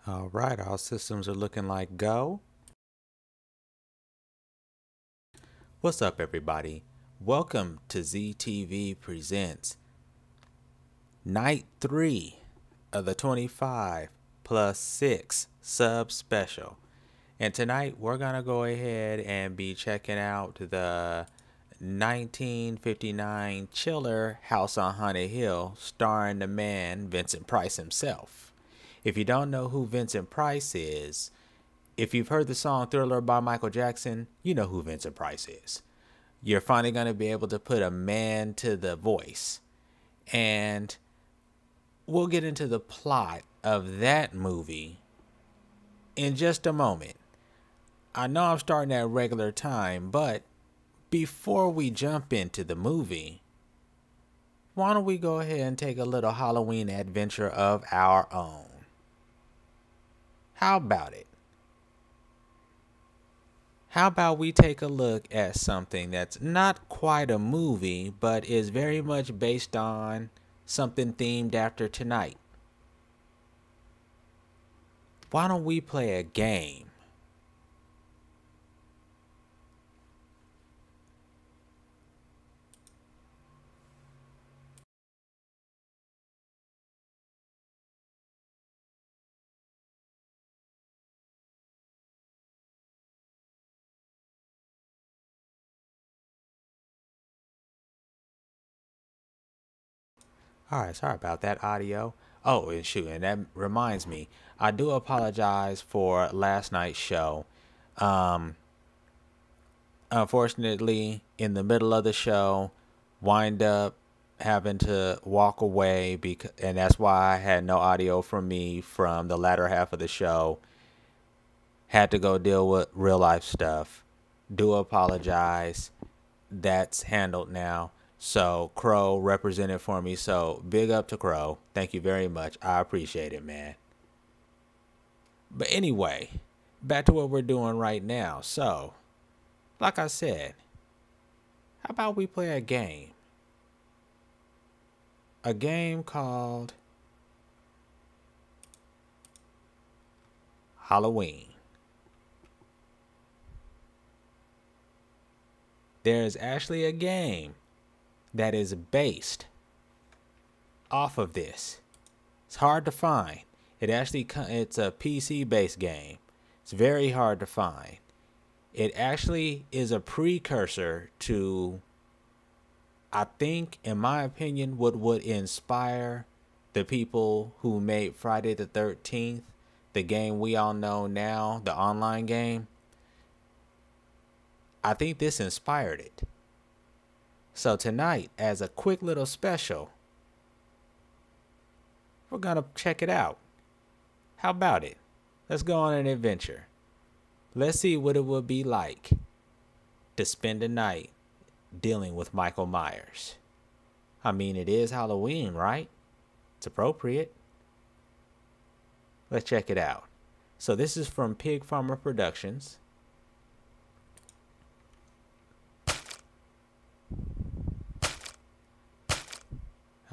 All right, all systems are looking like go. What's up, everybody? Welcome to ZTV Presents Night 3 of the 25 plus 6 sub special. And tonight we're going to go ahead and be checking out the 1959 chiller House on Haunted Hill starring the man Vincent Price himself. If you don't know who Vincent Price is, if you've heard the song Thriller by Michael Jackson, you know who Vincent Price is. You're finally going to be able to put a man to the voice. And we'll get into the plot of that movie in just a moment. I know I'm starting at regular time, but before we jump into the movie, why don't we go ahead and take a little Halloween adventure of our own? How about it? How about we take a look at something that's not quite a movie, but is very much based on something themed after tonight? Why don't we play a game? All right, sorry about that audio. Oh, and shoot, and that reminds me, I do apologize for last night's show. Unfortunately, in the middle of the show, wind up having to walk away, and that's why I had no audio from me from the latter half of the show. Had to go deal with real life stuff. Do apologize. That's handled now. So Crow represented for me. So big up to Crow. Thank you very much. I appreciate it, man. But anyway, back to what we're doing right now. So, like I said, how about we play a game? A game called Halloween. There's actually a game that is based off of this. It's hard to find. It's a PC based game. It's very hard to find. It actually is a precursor to, I think, in my opinion, what would inspire the people who made Friday the 13th, the game we all know now, the online game. I think this inspired it. So tonight, as a quick little special, we're going to check it out. How about it? Let's go on an adventure. Let's see what it would be like to spend a night dealing with Michael Myers. I mean, it is Halloween, right? It's appropriate. Let's check it out. So this is from Pig Farmer Productions.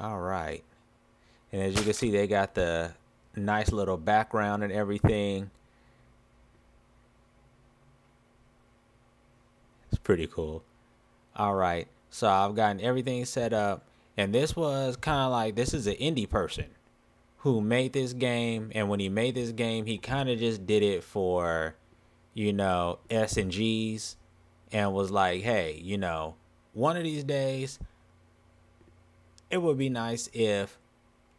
All right. And as you can see, they got the nice little background and everything. It's pretty cool. All right. So I've gotten everything set up. And this was kind of like, this is an indie person who made this game. And when he made this game, he kind of just did it for, S and G's. And was like, hey, one of these days, it would be nice if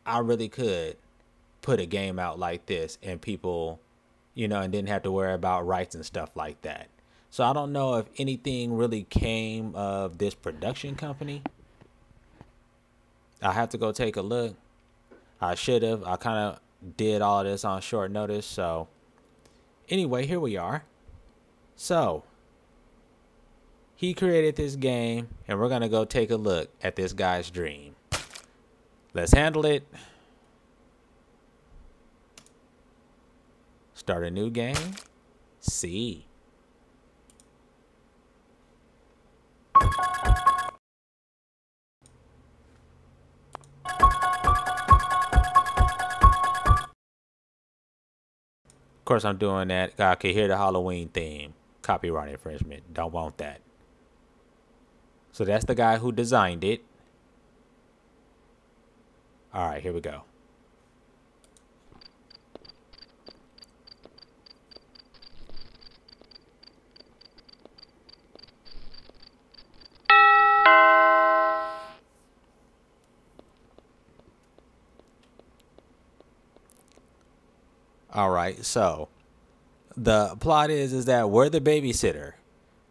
I really could put a game out like this and people, and didn't have to worry about rights and stuff like that. So I don't know if anything really came of this production company. I have to go take a look. I should have. I kind of did all of this on short notice. So anyway, here we are. So he created this game and we're going to go take a look at this guy's dream. Let's handle it. Start a new game. See. course, I'm doing that. I can hear the Halloween theme. Copyright infringement. Don't want that. So that's the guy who designed it. All right, here we go. All right, so the plot is that we're the babysitter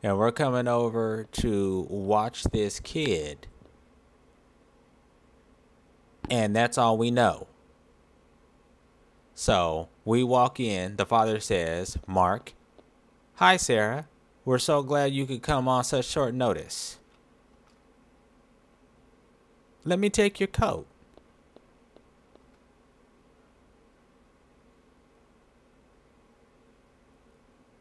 and we're coming over to watch this kid. And that's all we know. So we walk in. The father says, Mark, hi, Sarah. We're so glad you could come on such short notice. Let me take your coat.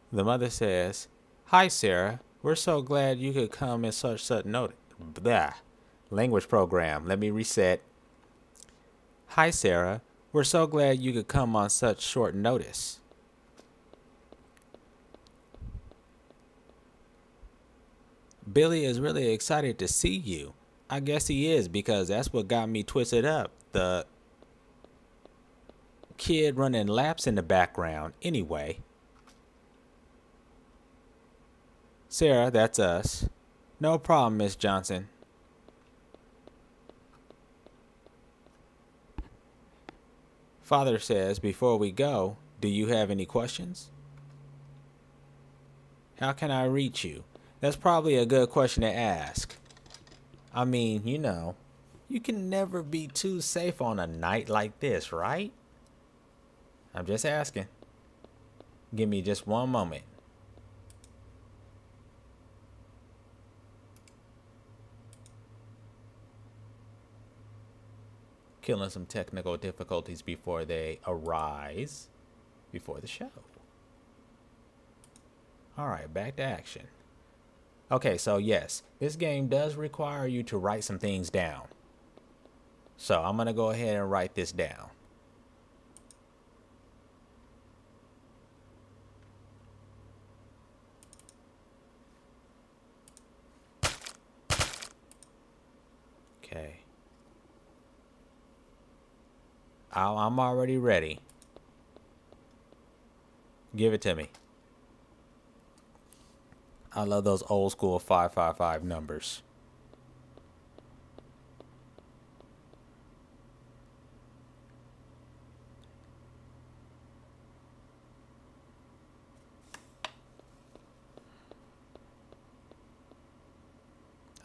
The mother says, hi, Sarah. We're so glad you could come in such notice. Blah. Language program. Let me reset. Hi, Sarah. We're so glad you could come on such short notice. Billy is really excited to see you. I guess he is, because that's what got me twisted up. The kid running laps in the background. Anyway. Sarah, that's us. No problem, Miss Johnson. Father says, before we go, do you have any questions? How can I reach you? That's probably a good question to ask. I mean, you know, you can never be too safe on a night like this, right? I'm just asking. Give me just one moment. Killing some technical difficulties before they arise before the show. All right, back to action. Okay, so yes, this game does require you to write some things down. So I'm going to go ahead and write this down. Okay. I'm already ready. Give it to me. I love those old school 555 numbers.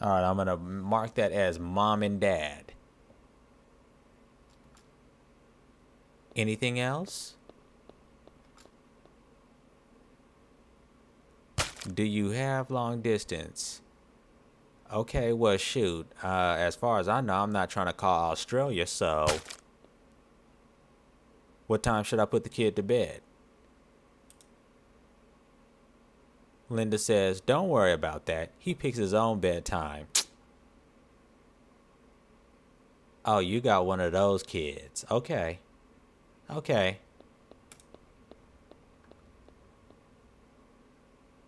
All right, I'm going to mark that as mom and dad. Anything else? Do you have long distance? Okay, well, shoot. As far as I know, I'm not trying to call Australia, so what time should I put the kid to bed? Linda says, don't worry about that. He picks his own bedtime. Oh, you got one of those kids. Okay. Okay.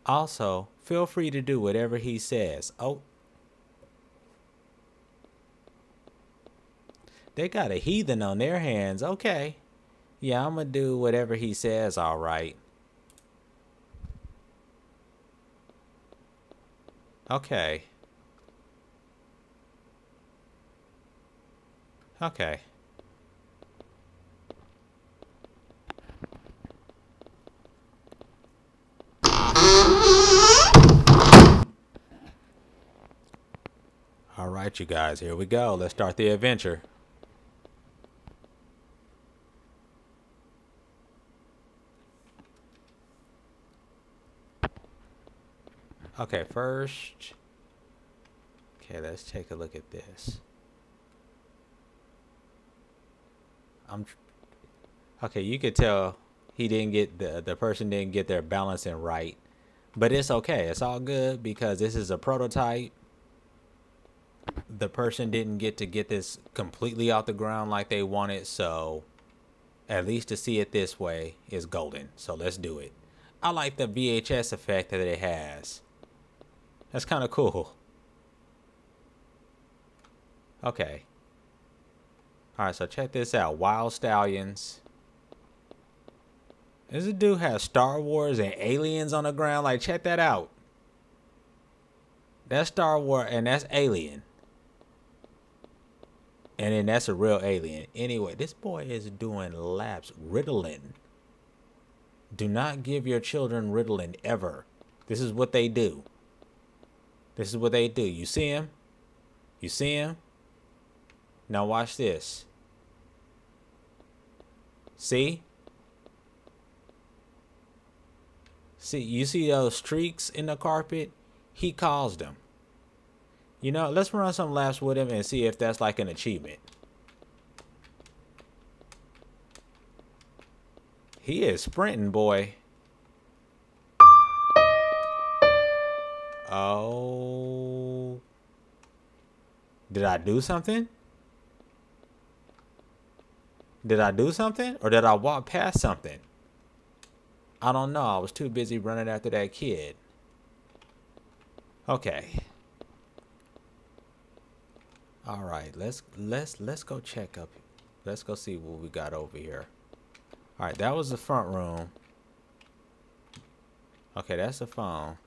Also, feel free to do whatever he says. Oh. They got a heathen on their hands. Okay. Yeah, I'm going to do whatever he says, all right. Okay. Okay. All right, you guys, here we go. Let's start the adventure. Okay, first. Okay, let's take a look at this. Okay, you could tell he didn't get the person didn't get their balancing right. But it's okay. It's all good because this is a prototype. The person didn't get to get this completely off the ground like they wanted, so At least to see it this way is golden. So let's do it. I like the VHS effect that it has. That's kind of cool. Okay. Alright, so check this out. Wild Stallions. This dude has Star Wars and aliens on the ground. Like, check that out. That's Star Wars and that's Alien. And then that's a real alien. Anyway, this boy is doing laps. Ritalin. Do not give your children Ritalin ever. This is what they do. This is what they do. You see him? You see him? Now watch this. See? See, you see those streaks in the carpet? He caused them. You know, let's run some laps with him and see if that's like an achievement. He is sprinting, boy. Oh. Did I do something? Did I do something? Or did I walk past something? I don't know. I was too busy running after that kid. Okay. All right, let's go check up. Let's go see what we got over here. All right, that was the front room. Okay, that's the phone.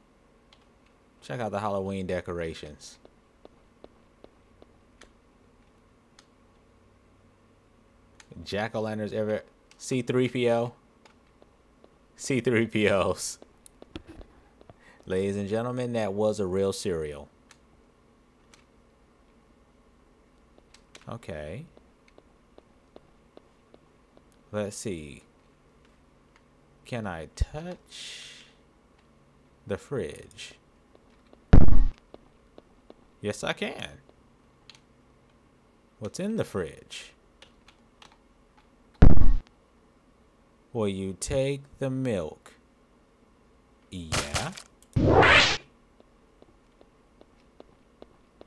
Check out the Halloween decorations. Jack-o'-lanterns ever C3PO? C3POs. Ladies and gentlemen, that was a real cereal. Okay. Let's see. Can I touch the fridge? Yes, I can. What's in the fridge? Will you take the milk? Yeah.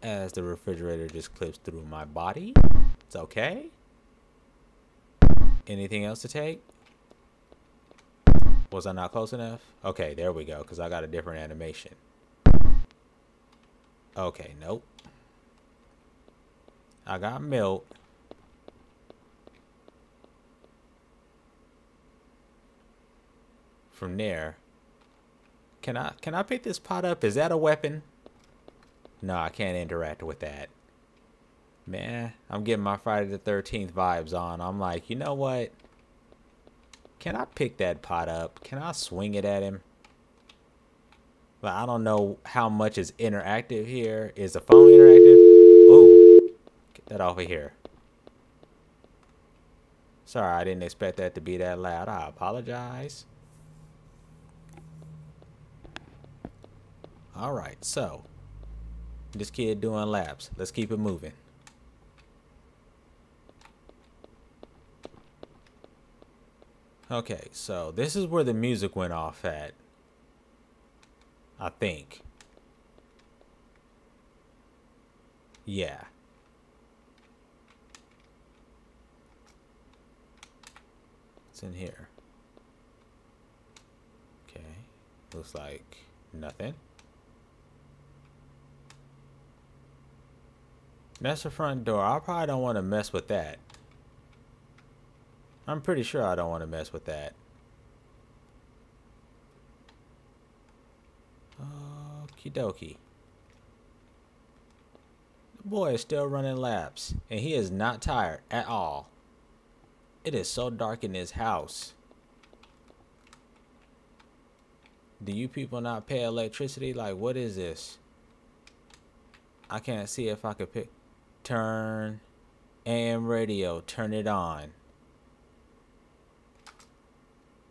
As the refrigerator just clips through my body. It's okay. Anything else to take? Was I not close enough? Okay, there we go, because I got a different animation. Okay, nope. I got milk. From there. Can I pick this pot up? Is that a weapon? No, I can't interact with that. Man, I'm getting my Friday the 13th vibes on. I'm like, you know what? Can I pick that pot up? Can I swing it at him? But I don't know how much is interactive here. Is the phone interactive? Oh, get that off of here. Sorry, I didn't expect that to be that loud. I apologize. All right, so this kid doing laps. Let's keep it moving. Okay, so this is where the music went off at. I think. Yeah. What's in here? Okay. Looks like nothing. That's the front door. I probably don't want to mess with that. I'm pretty sure I don't want to mess with that. Okie dokie. The boy is still running laps, and he is not tired at all. It is so dark in this house. Do you people not pay electricity? Like, what is this? I can't see if I could pick. Turn AM radio. Turn it on.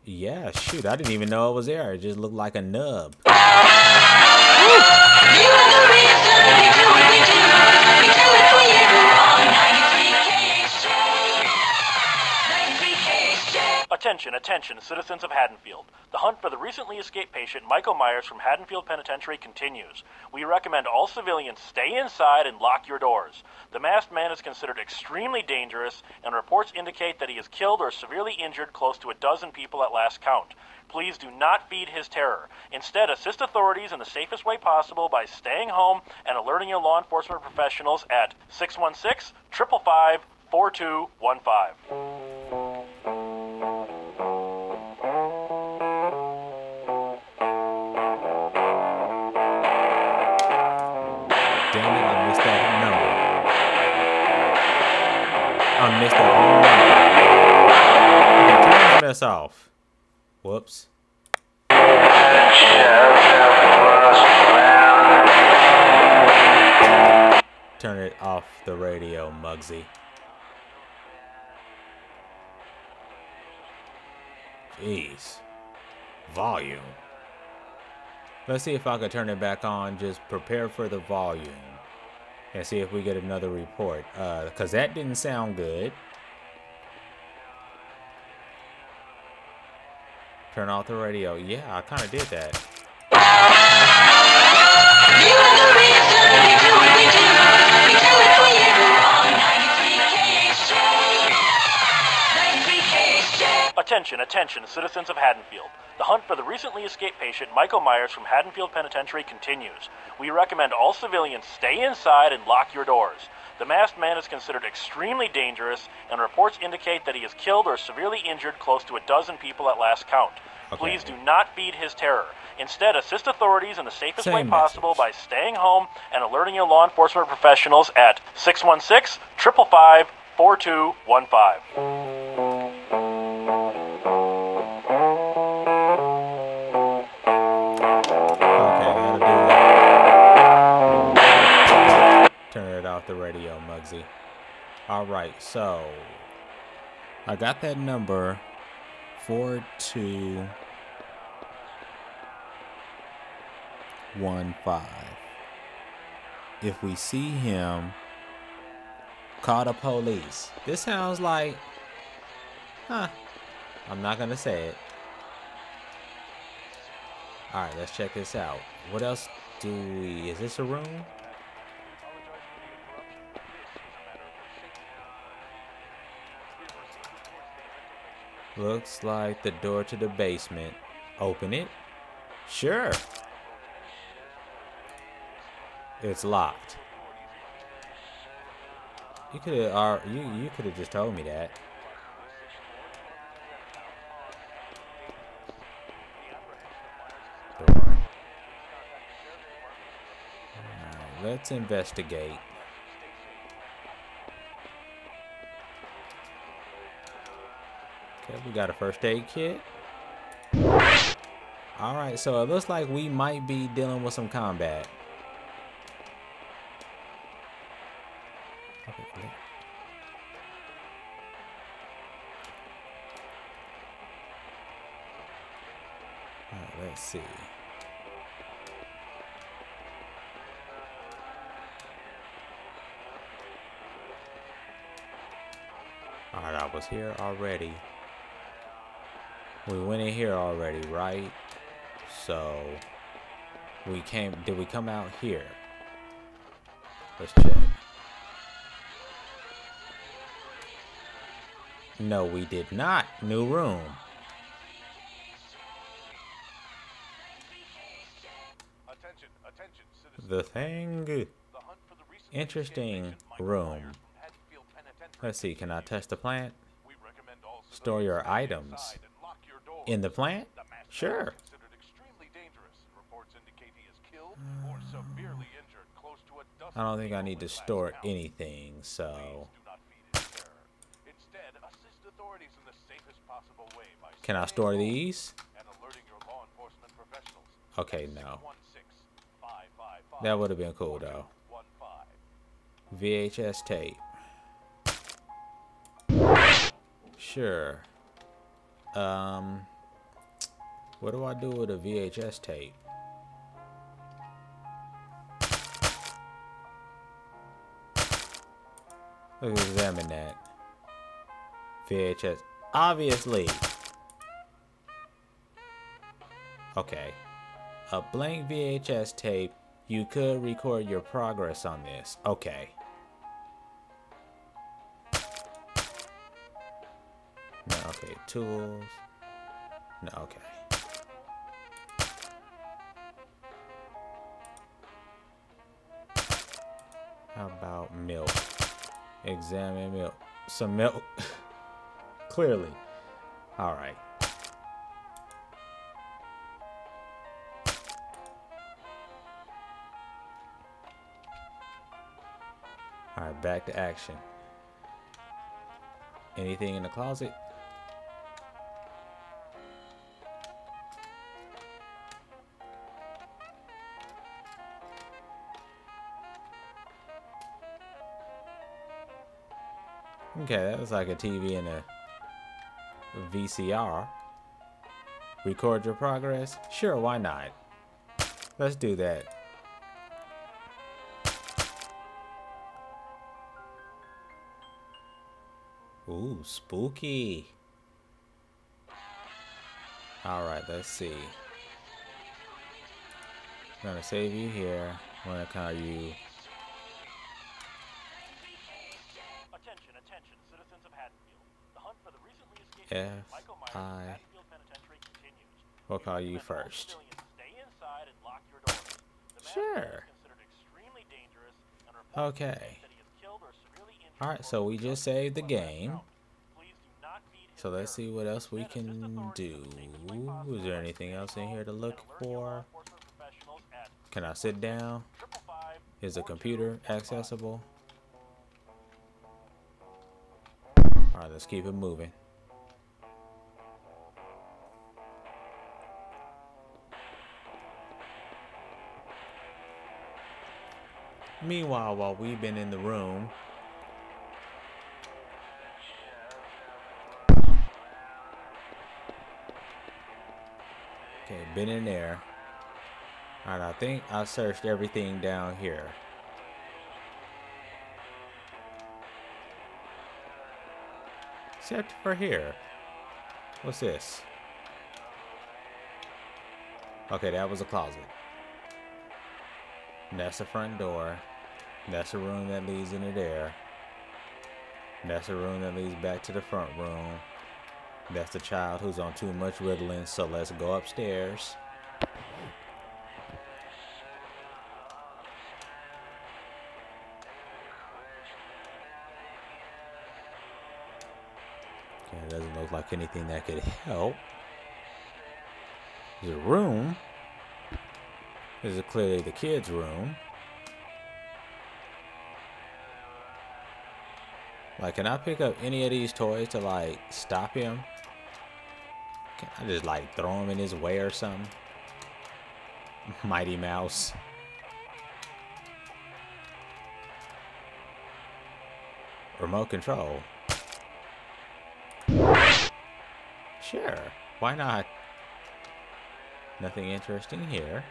Yeah, shoot. I didn't even know it was there. It just looked like a nub. Attention, attention, citizens of Haddonfield. The hunt for the recently escaped patient Michael Myers from Haddonfield Penitentiary continues. We recommend all civilians stay inside and lock your doors. The masked man is considered extremely dangerous, and reports indicate that he has killed or severely injured close to a dozen people at last count. Please do not feed his terror. Instead, assist authorities in the safest way possible by staying home and alerting your law enforcement professionals at 616-555-4215. I missed that whole number. Okay, turn this off. Whoops. Turn it off the radio, Muggsy. Jeez. Volume. Let's see if I can turn it back on. Just prepare for the volume. And see if we get another report. Because that didn't sound good. Turn off the radio. Yeah, I kind of did that. You are the reason we do what we do. We do it for you on 93 KHJ. 93 KHJ. Attention, attention, citizens of Haddonfield. The hunt for the recently escaped patient Michael Myers from Haddonfield Penitentiary continues. We recommend all civilians stay inside and lock your doors. The masked man is considered extremely dangerous, and reports indicate that he has killed or severely injured close to a dozen people at last count. Okay. Please do not feed his terror. Instead, assist authorities in the safest way possible by staying home and alerting your law enforcement professionals at 616-555-4215. The radio, Muggsy. Alright, so I got that number 4215. If we see him, call the police. This sounds like, I'm not gonna say it. Alright, let's check this out. What else do we, is this a room? Looks like the door to the basement. Open it. Sure. It's locked. You could have you could have just told me that. Door. Alright, let's investigate. We got a first aid kit. Alright, so it looks like we might be dealing with some combat. Okay. Alright, let's see. Alright, I was here already. We went in here already, right? So we came, did we come out here? Let's check. No, we did not. New room. The thing. Interesting room. Let's see, can I touch the plant? Store your items. In the plant? Sure. I don't think I need to store anything, so. Can I store these? Okay, no. That would have been cool, though. VHS tape. Sure. What do I do with a VHS tape? Let's examine that. VHS. Obviously, Okay. A blank VHS tape. You could record your progress on this. Okay. No, okay. Tools. No, okay. How about milk? Examine milk. Some milk. Clearly. All right. All right, back to action. Anything in the closet? Okay, that was like a TV and a VCR. Record your progress? Sure, why not? Let's do that. Ooh, spooky. Alright, let's see. I'm gonna save you here. I'm gonna call you. Attention, attention, citizens of Haddonfield. The hunt for the recently escaped Michael Myers from Haddonfield Penitentiary continues. We'll call you first. Stay inside and lock your doors. The man Sure. is considered extremely dangerous and reports Okay. that he has killed or severely injured. Alright, so we just saved the game. Please do not feed him So let's dirt. see what else we can do. Is there anything else in here to look for? Can I sit down? Is the computer accessible? Alright, let's keep it moving. Meanwhile, while we've been in the room, okay, been in there. Alright, I think I searched everything down here. Except for here. What's this? Okay, that was a closet. And that's the front door. That's a room that leads into there. That's a room that leads back to the front room. That's the child who's on too much Ritalin, so let's go upstairs. Okay, it doesn't look like anything that could help. There's a room. This is clearly the kids' room. Like, can I pick up any of these toys to, like, stop him? Can I just, like, throw him in his way or something? Mighty Mouse. Remote control. Sure. Why not? Nothing interesting here.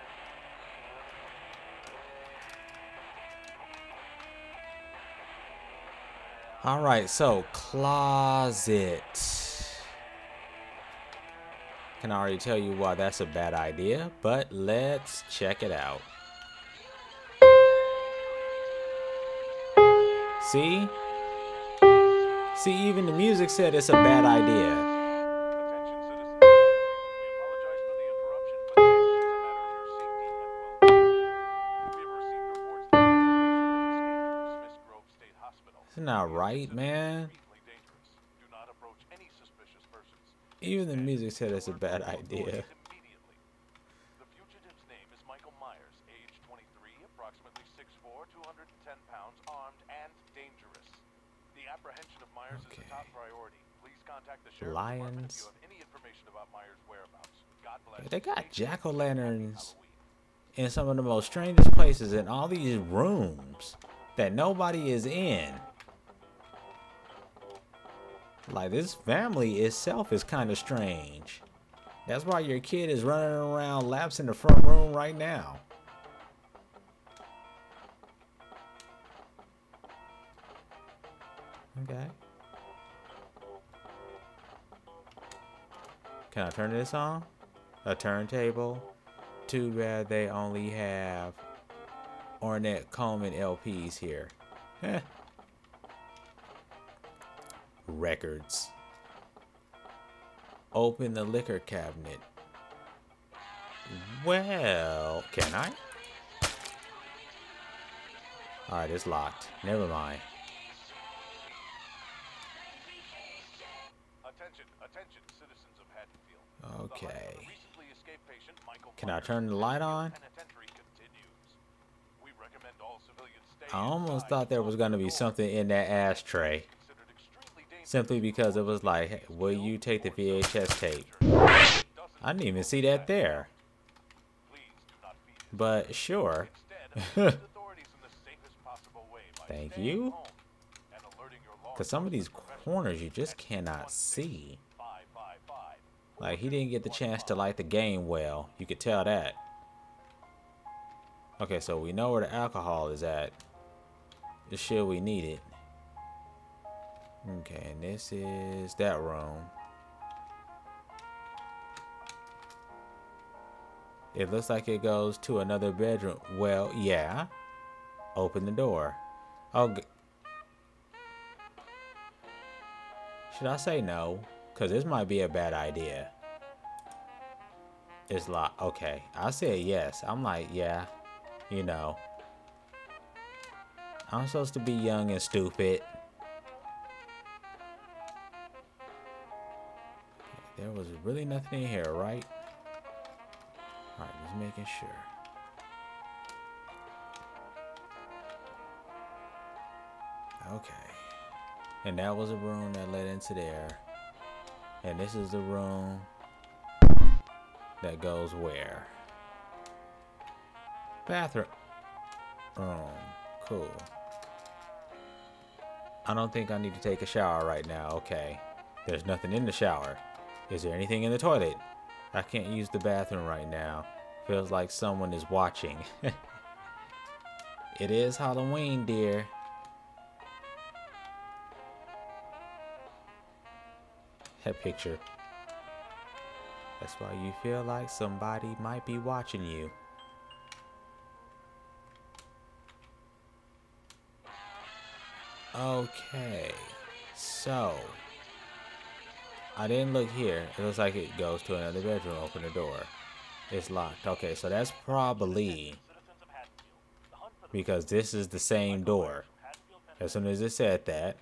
Alright, so closet. Can already tell you why that's a bad idea, but let's check it out. See? See, even the music said it's a bad idea. Isn't that right, man? Even the music said it's a bad idea. The fugitive's name is Michael Myers, age 23, approximately 6'4", 210 pounds, armed and dangerous. The apprehension of Myers is a top priority. Please contact the sheriff's department if you have any information about Myers' whereabouts. God bless. They got jack-o'-lanterns in some of the most strangest places in all these rooms that nobody is in. Like, this family itself is kind of strange. That's why your kid is running around laps in the front room right now. Okay. Can I turn this on? A turntable? Too bad they only have Ornette Coleman LPs here. Heh. Records. Open the liquor cabinet. Well, can I? Alright, it's locked. Never mind. Attention, citizens of Haddonfield. Okay. Recently escaped patient Michael Can I turn the light on? We recommend all civilians stay I almost inside. thought there was going to be something in that ashtray. Simply because it was like, hey, will you take the VHS tape? I didn't even see that there. But sure. Thank you. Because some of these corners you just cannot see. Like, he didn't get the chance to light the game well. You could tell that. Okay, so we know where the alcohol is at. Should we need it? Okay, and this is that room. It looks like it goes to another bedroom. Well, yeah. Open the door. Oh, should I say no? Because this might be a bad idea. It's locked. Okay, I said yes. I'm like, yeah, you know. I'm supposed to be young and stupid. There was really nothing in here, right? Alright, just making sure. Okay. And that was a room that led into there. And this is the room that goes where? Bathroom. Cool. I don't think I need to take a shower right now. Okay. There's nothing in the shower. Is there anything in the toilet? I can't use the bathroom right now. Feels like someone is watching. It is Halloween, dear. That picture. That's why you feel like somebody might be watching you. Okay. So. I didn't look here. It looks like it goes to another bedroom. Open the door. It's locked. Okay, so that's probably because this is the same door. As soon as it said that.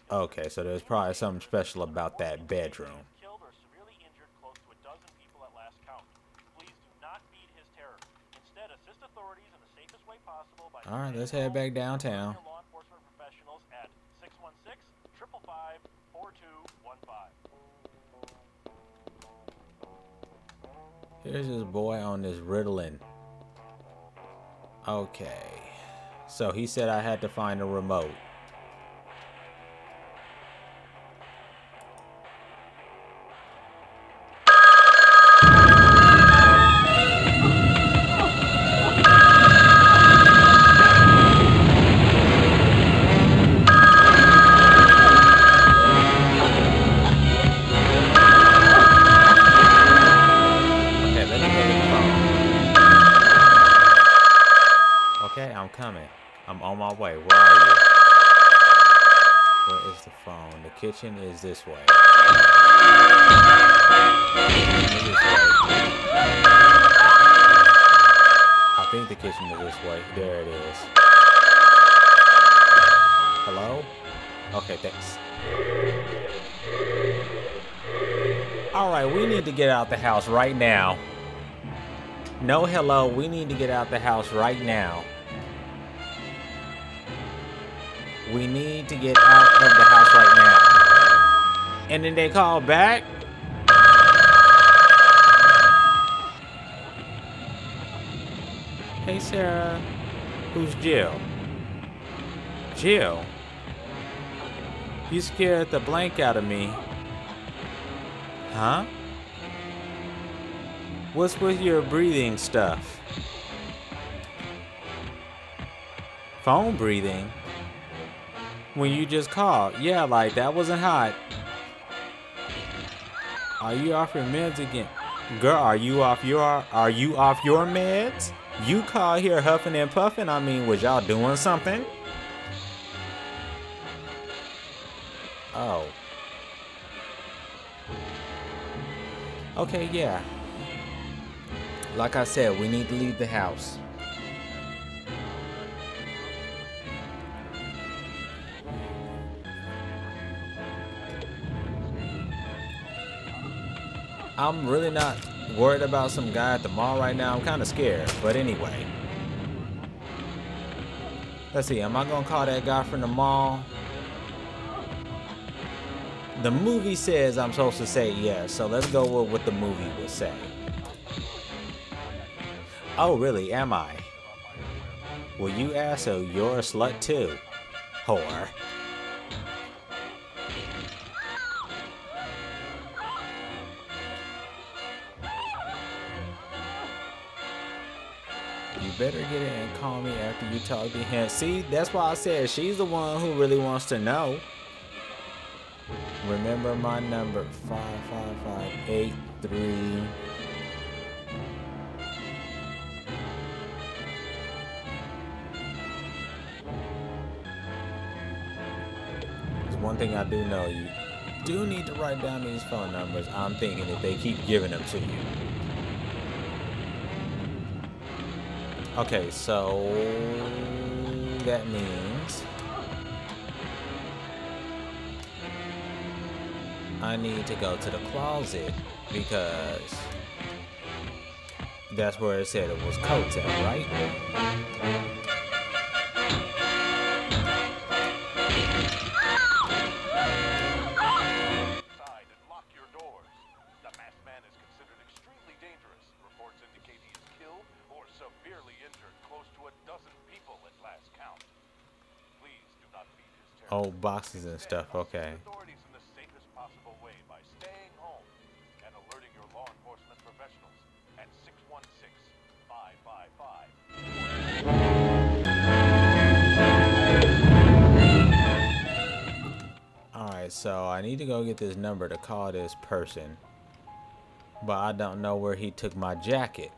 Okay, so there's probably something special about that bedroom. Alright, let's head back downtown. Here's this boy on this Ritalin. Okay. So he said I had to find a remote. I'm coming. I'm on my way. Where are you? Where is the phone? The kitchen is this way. I think the kitchen is this way. There it is. Hello? Okay, thanks. Alright, we need to get out the house right now. No hello, we need to get out the house right now. We need to get out of the house right now. And then they call back. Hey, Sarah. Who's Jill? Jill? You scared the blank out of me. Huh? What's with your breathing stuff? Phone breathing? When you just called. Yeah, like that wasn't hot. Are you off your meds again? Girl, are you off your meds? You call here huffing and puffing? I mean, was y'all doing something? Oh. Okay, yeah. Like I said, we need to leave the house. I'm really not worried about some guy at the mall right now. I'm kind of scared. But anyway. Let's see. Am I going to call that guy from the mall? The movie says I'm supposed to say yes. So let's go with what the movie would say. Oh, really? Am I? Well, you asked, so you're a slut too. Whore. You better get it and call me after you talk to him. See, that's why I said she's the one who really wants to know. Remember my number, 55583. There's one thing I do know, you do need to write down these phone numbers. I'm thinking if they keep giving them to you. Okay, so that means I need to go to the closet because that's where it said it was coats at, right? Oh, boxes and stuff, okay. Authorities in the safest possible way by staying home and alerting your law enforcement professionals at 616-555. Alright, so I need to go get this number to call this person. But I don't know where he took my jacket.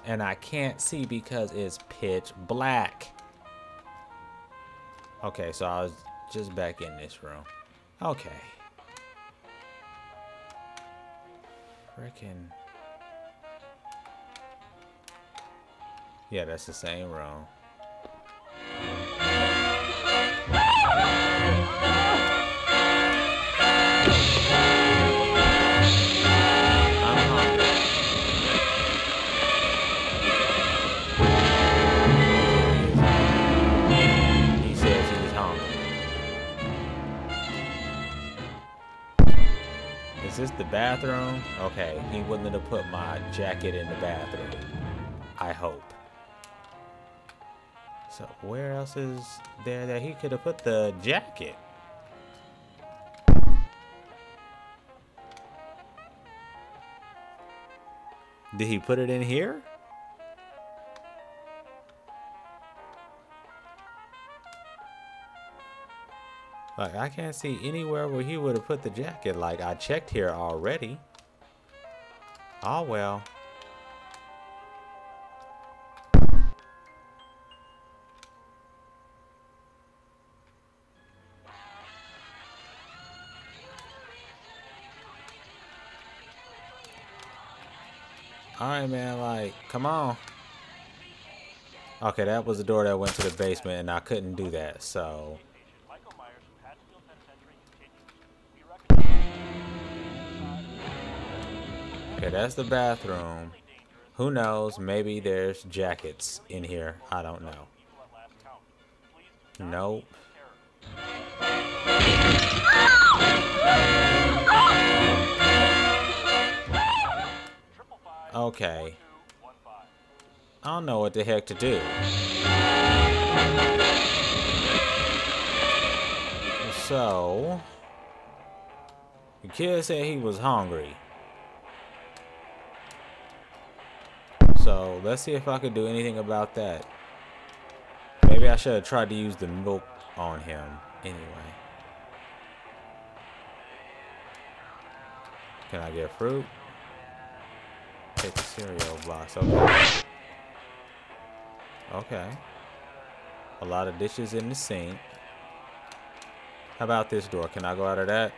And I can't see because it's pitch black. Okay, so I was just back in this room. Okay. Frickin'. Yeah, that's the same room. Is this the bathroom? Okay, he wouldn't have put my jacket in the bathroom. I hope. So where else is there that he could have put the jacket? Did he put it in here? Like, I can't see anywhere where he would have put the jacket. Like, I checked here already. Oh, well. Alright, man, like, come on. Okay, that was the door that went to the basement, and I couldn't do that, so... Okay, that's the bathroom. Who knows? Maybe there's jackets in here. I don't know. Nope. Okay. I don't know what the heck to do. So, the kid said he was hungry. So, let's see if I could do anything about that. Maybe I should have tried to use the milk on him anyway. Can I get fruit? Take the cereal box. Okay. Okay. A lot of dishes in the sink. How about this door? Can I go out of that?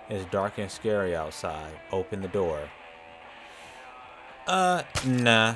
It's dark and scary outside. Open the door. Nah.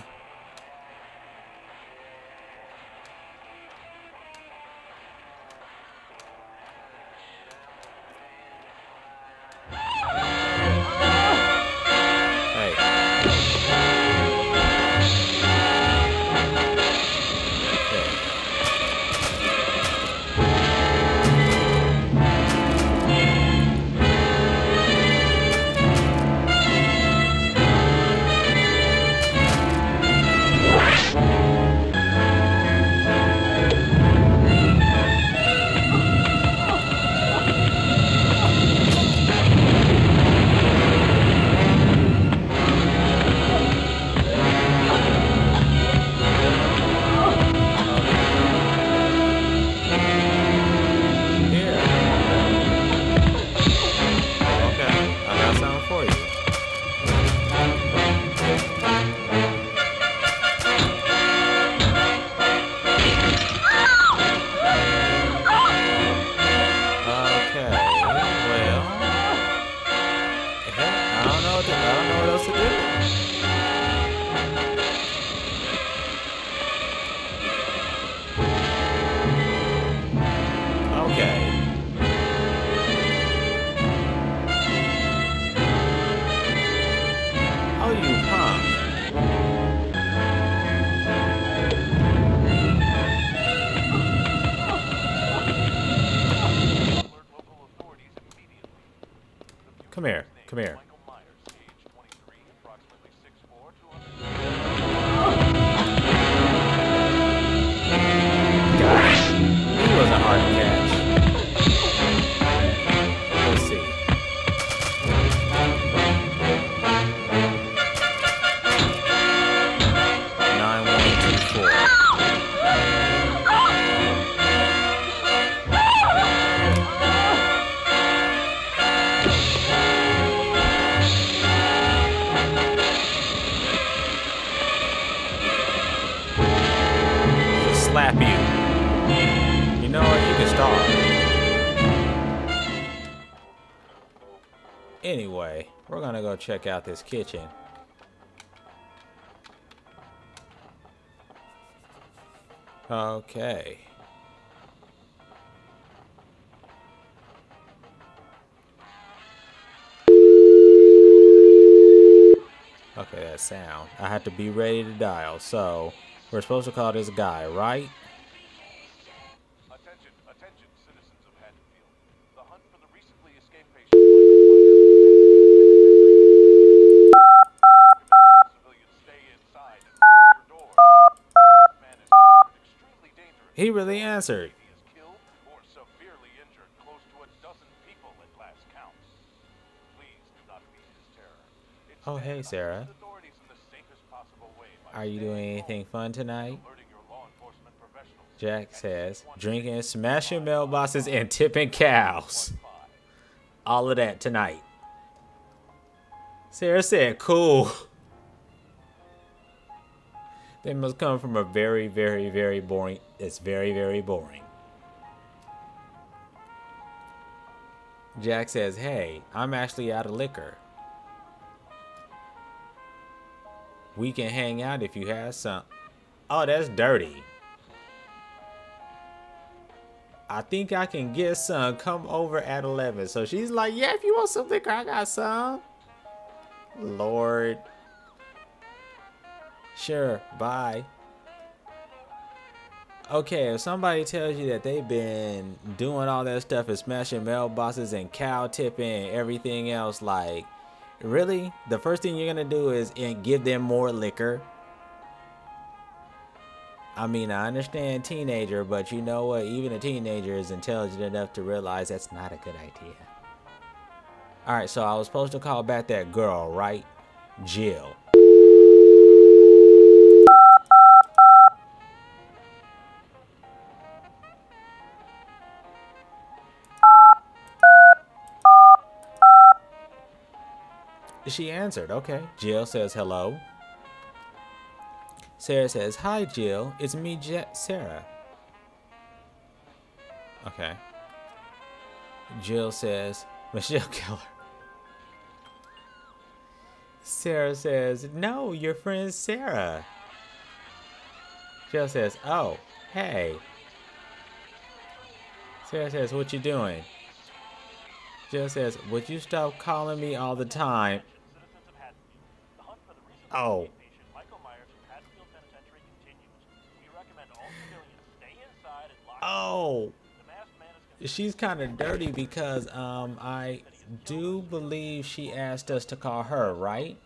Come here. Come here. Got it. He wasn't hard to catch. Let's see. 9124. Slap you. You know what? You can starve. Anyway, we're gonna go check out this kitchen. Okay. Okay, that sound. I have to be ready to dial, so we're supposed to call this guy, right? Attention, attention, citizens of Haddonfield. The hunt for the recently escaped patient civilians stay inside and lock your doors. Man is extremely dangerous. He really answered. He is killed or severely injured close to a dozen people at last count. Please do not feed his terror. Oh, hey, Sarah. Are you doing anything fun tonight? Jack says, drinking, smashing mailboxes, and tipping cows. All of that tonight. Sarah said, cool. They must come from a very, very, very boring. It's very, very boring. Jack says, hey, I'm actually out of liquor. We can hang out if you have some. Oh, that's dirty. I think I can get some. Come over at 11. So she's like, yeah, if you want some liquor, I got some. Lord. Sure, bye. Okay, if somebody tells you that they've been doing all that stuff and smashing mailboxes and cow tipping and everything else, like, really? The first thing you're gonna do is give them more liquor? I mean, I understand teenager, but you know what? Even a teenager is intelligent enough to realize that's not a good idea. Alright, so I was supposed to call back that girl, right? Jill. She answered. Okay. Jill says hello. Sarah says, hi, Jill. It's me, Sarah. Okay. Jill says, Michelle Keller. Sarah says, no, your friend Sarah. Jill says, oh, hey. Sarah says, what you doing? Jill says, would you stop calling me all the time? Oh. Oh. She's kind of dirty because I do believe she asked us to call her, right?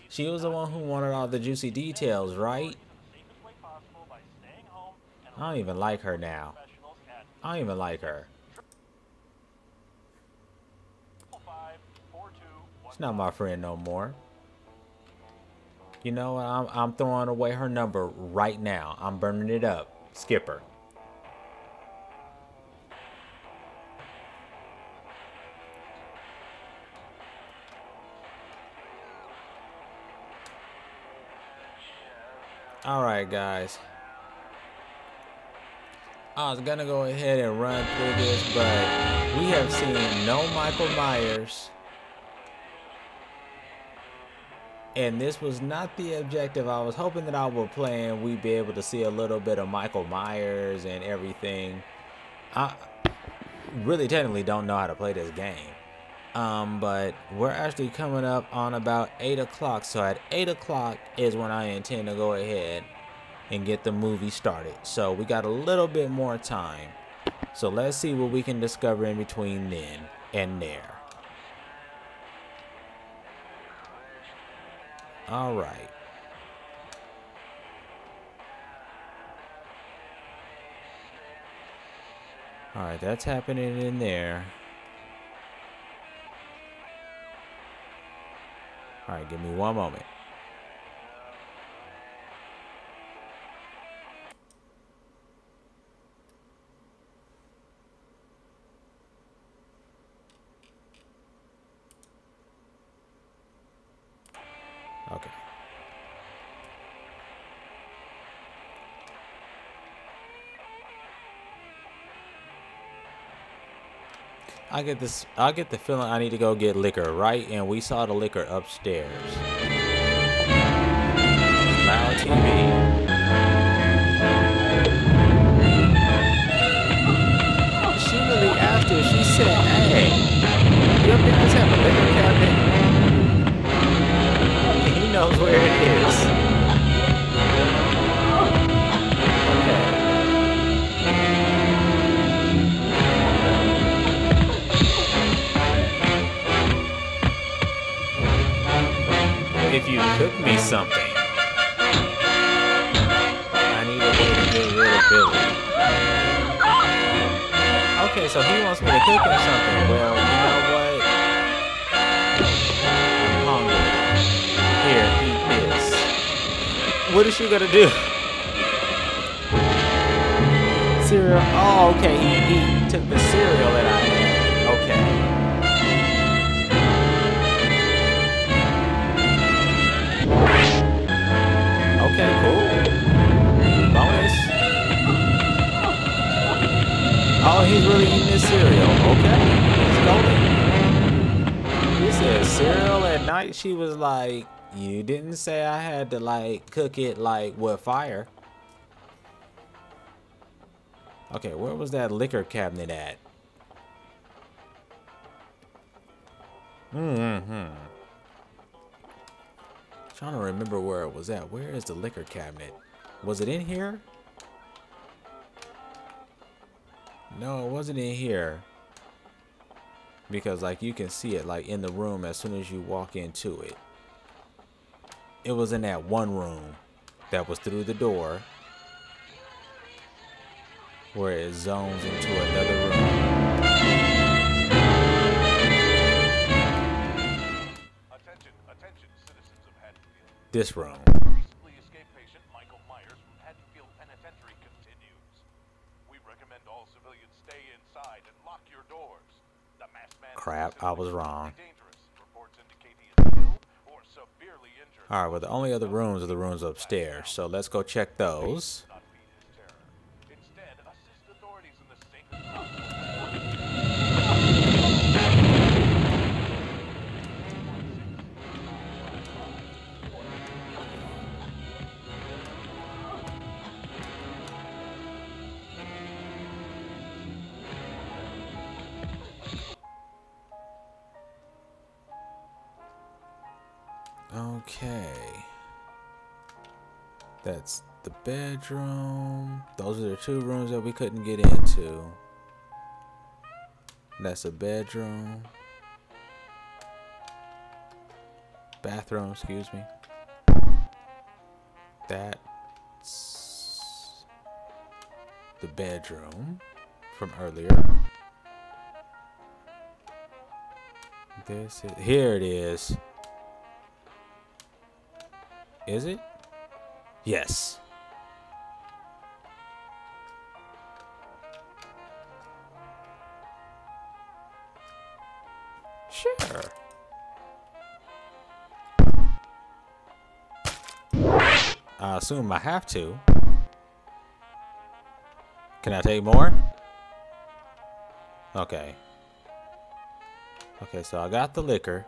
She was the one who wanted all the juicy details, right? I don't even like her now. I don't even like her. She's not my friend no more. You know what? I'm throwing away her number right now. I'm burning it up. Skip her. Alright, guys. I was gonna go ahead and run through this, but we have seen no Michael Myers. And this was not the objective. I was hoping that I would play and we'd be able to see a little bit of Michael Myers and everything. I really technically don't know how to play this game. But we're actually coming up on about 8 o'clock. So at 8 o'clock is when I intend to go ahead and get the movie started. So we got a little bit more time. So let's see what we can discover in between then and there. All right. All right, that's happening in there. All right, give me one moment. Okay. I get the feeling I need to go get liquor, right? And we saw the liquor upstairs. Loud TV. She really asked her, she said, hey, your parents have a liquor cabinet? He knows where it is. Okay. If you cook me something, I need a way to get rid of Billy. Okay, so he wants me to cook him something. Well, you know what? I'm hungry. Here, eat this. What is she gonna do? Cereal. Oh, okay. He took the cereal that I had. Okay. Okay, cool. Bonus. Oh, he's really eating his cereal. Okay, he's golden. He said cereal at night. She was like, you didn't say I had to like cook it like with fire. Okay, where was that liquor cabinet at? Trying to remember where it was at. Where is the liquor cabinet? Was it in here? No, it wasn't in here. Because like you can see it like in the room as soon as you walk into it. It was in that one room that was through the door where it zones into another room. This room. Recently escaped patient Michael Myers from Haddonfield Penitentiary continues. We recommend all civilians stay inside and lock your doors. The masked man Crap, I was wrong. dangerous. Reports indicate he is ill severely injured. Alright, well, the only other rooms are the rooms upstairs, so let's go check those. Not feed his terror. Instead, assist authorities in the safest Okay. That's the bedroom. Those are the two rooms that we couldn't get into. That's a bedroom. Bathroom, excuse me. That's the bedroom from earlier. Here it is. Is it? Yes. Sure. I assume I have to. Can I take more? Okay. Okay, so I got the liquor.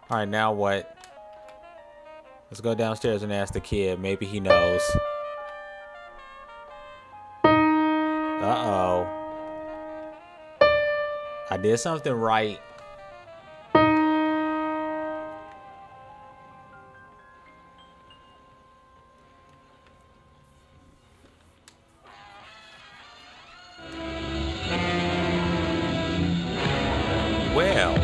Alright, now what? Let's go downstairs and ask the kid. Maybe he knows. Uh-oh. I did something right. Well,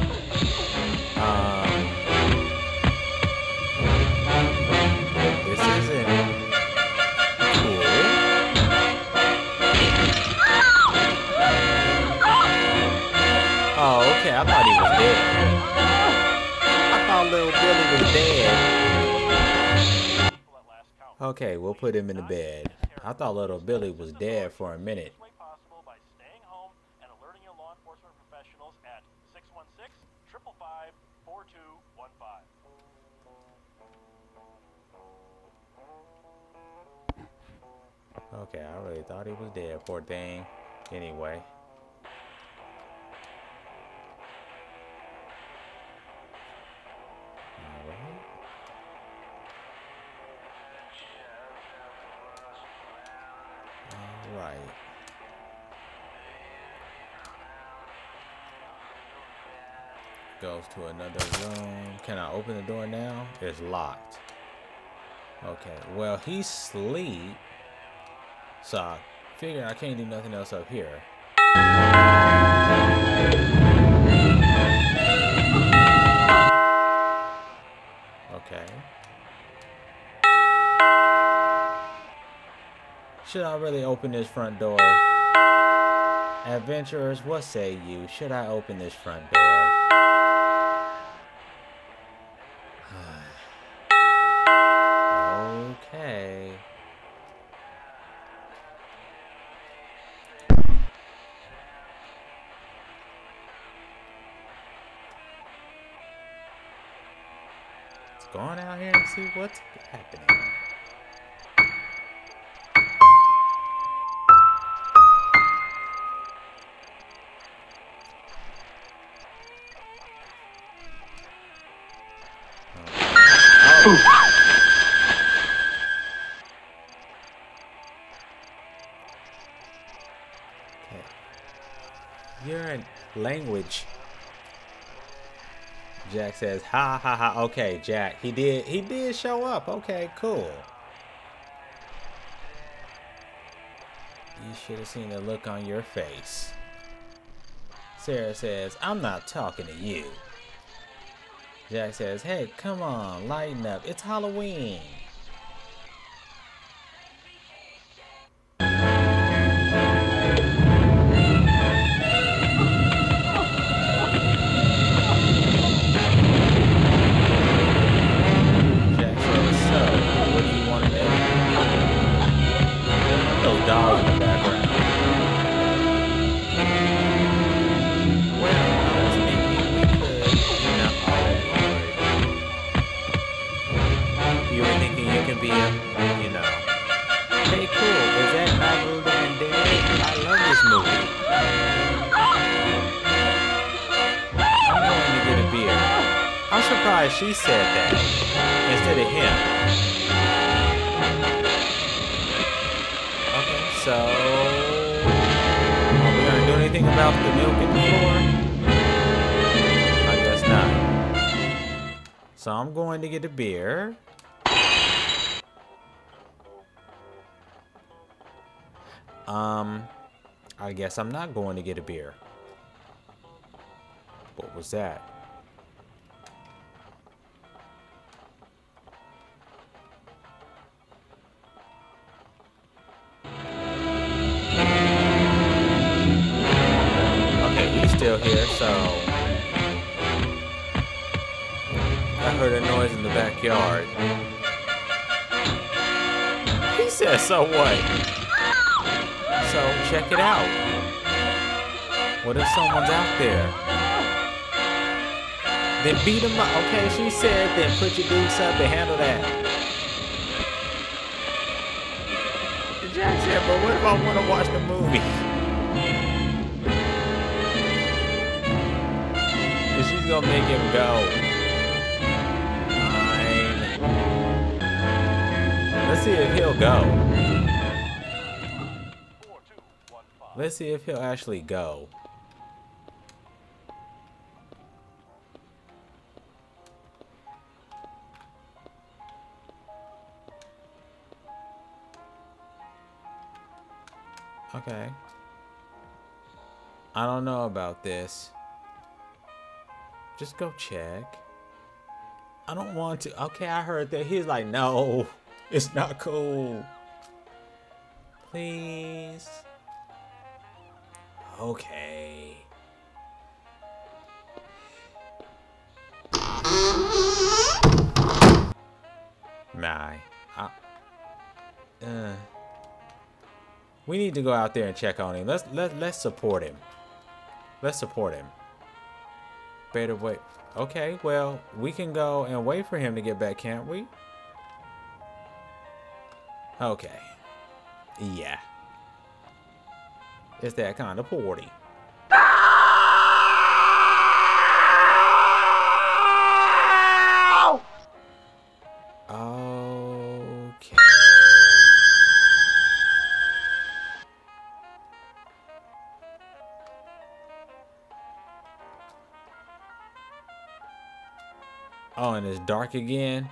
this isn't cool. Oh, okay. I thought he was dead. I thought little Billy was dead. Okay, we'll put him in the bed. I thought little Billy was dead for a minute. by staying home and alerting your law enforcement professionals at 616-555-4215. Okay, I really thought he was dead, poor thing. Anyway. Alright. Alright. Goes to another room. Can I open the door now? It's locked. Okay, well, he's asleep. So I figure I can't do nothing else up here. Okay. Should I really open this front door? Adventurers, what say you? Should I open this front door? Okay. Let's go on out here and see what's happening. You're in language. Jack says, ha ha ha. Okay, Jack. He did show up. Okay, cool. You should have seen the look on your face. Sarah says, I'm not talking to you. Jack says, hey, come on, lighten up. It's Halloween. surprised she said that instead of him. Okay, so are we gonna do anything about the milk in the floor? I guess not. So I'm going to get a beer. I guess I'm not going to get a beer. What was that? Okay, he's still here, so I heard a noise in the backyard. He said, so what? So check it out. What if someone's out there? Then beat him up. Okay, she said then put your dukes up and handle that. Jack said, but what if I want to watch the movie? And she's gonna make him go. Fine. Let's see if he'll go. Let's see if he'll actually go. Okay. I don't know about this. Just go check. I don't want to. Okay, I heard that. He's like, no, it's not cool. Please. Okay. We need to go out there and check on him. Let's support him. Let's support him. Better wait. Okay, well, we can go and wait for him to get back, can't we? Okay. Yeah. It's that kind of party. Okay. Oh, and it's dark again.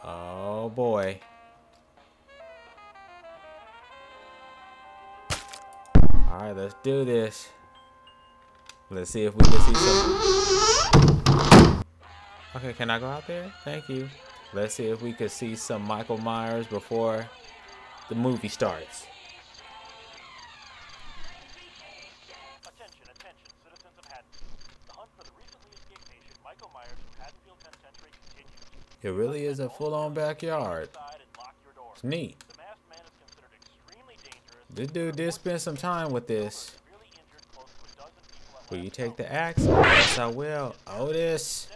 Oh boy. All right, let's do this. Let's see if we can see some. Okay, can I go out there? Thank you. Let's see if we can see some Michael Myers before the movie starts. Attention, attention, citizens of Haddonfield. The hunt for the recently escaped patient Michael Myers from Haddonfield Penitentiary continues. It really is a full-on backyard. It's neat. The masked man is considered extremely dangerous. This dude did spend some time with this. Will you take the axe? Yes, I will. Otis.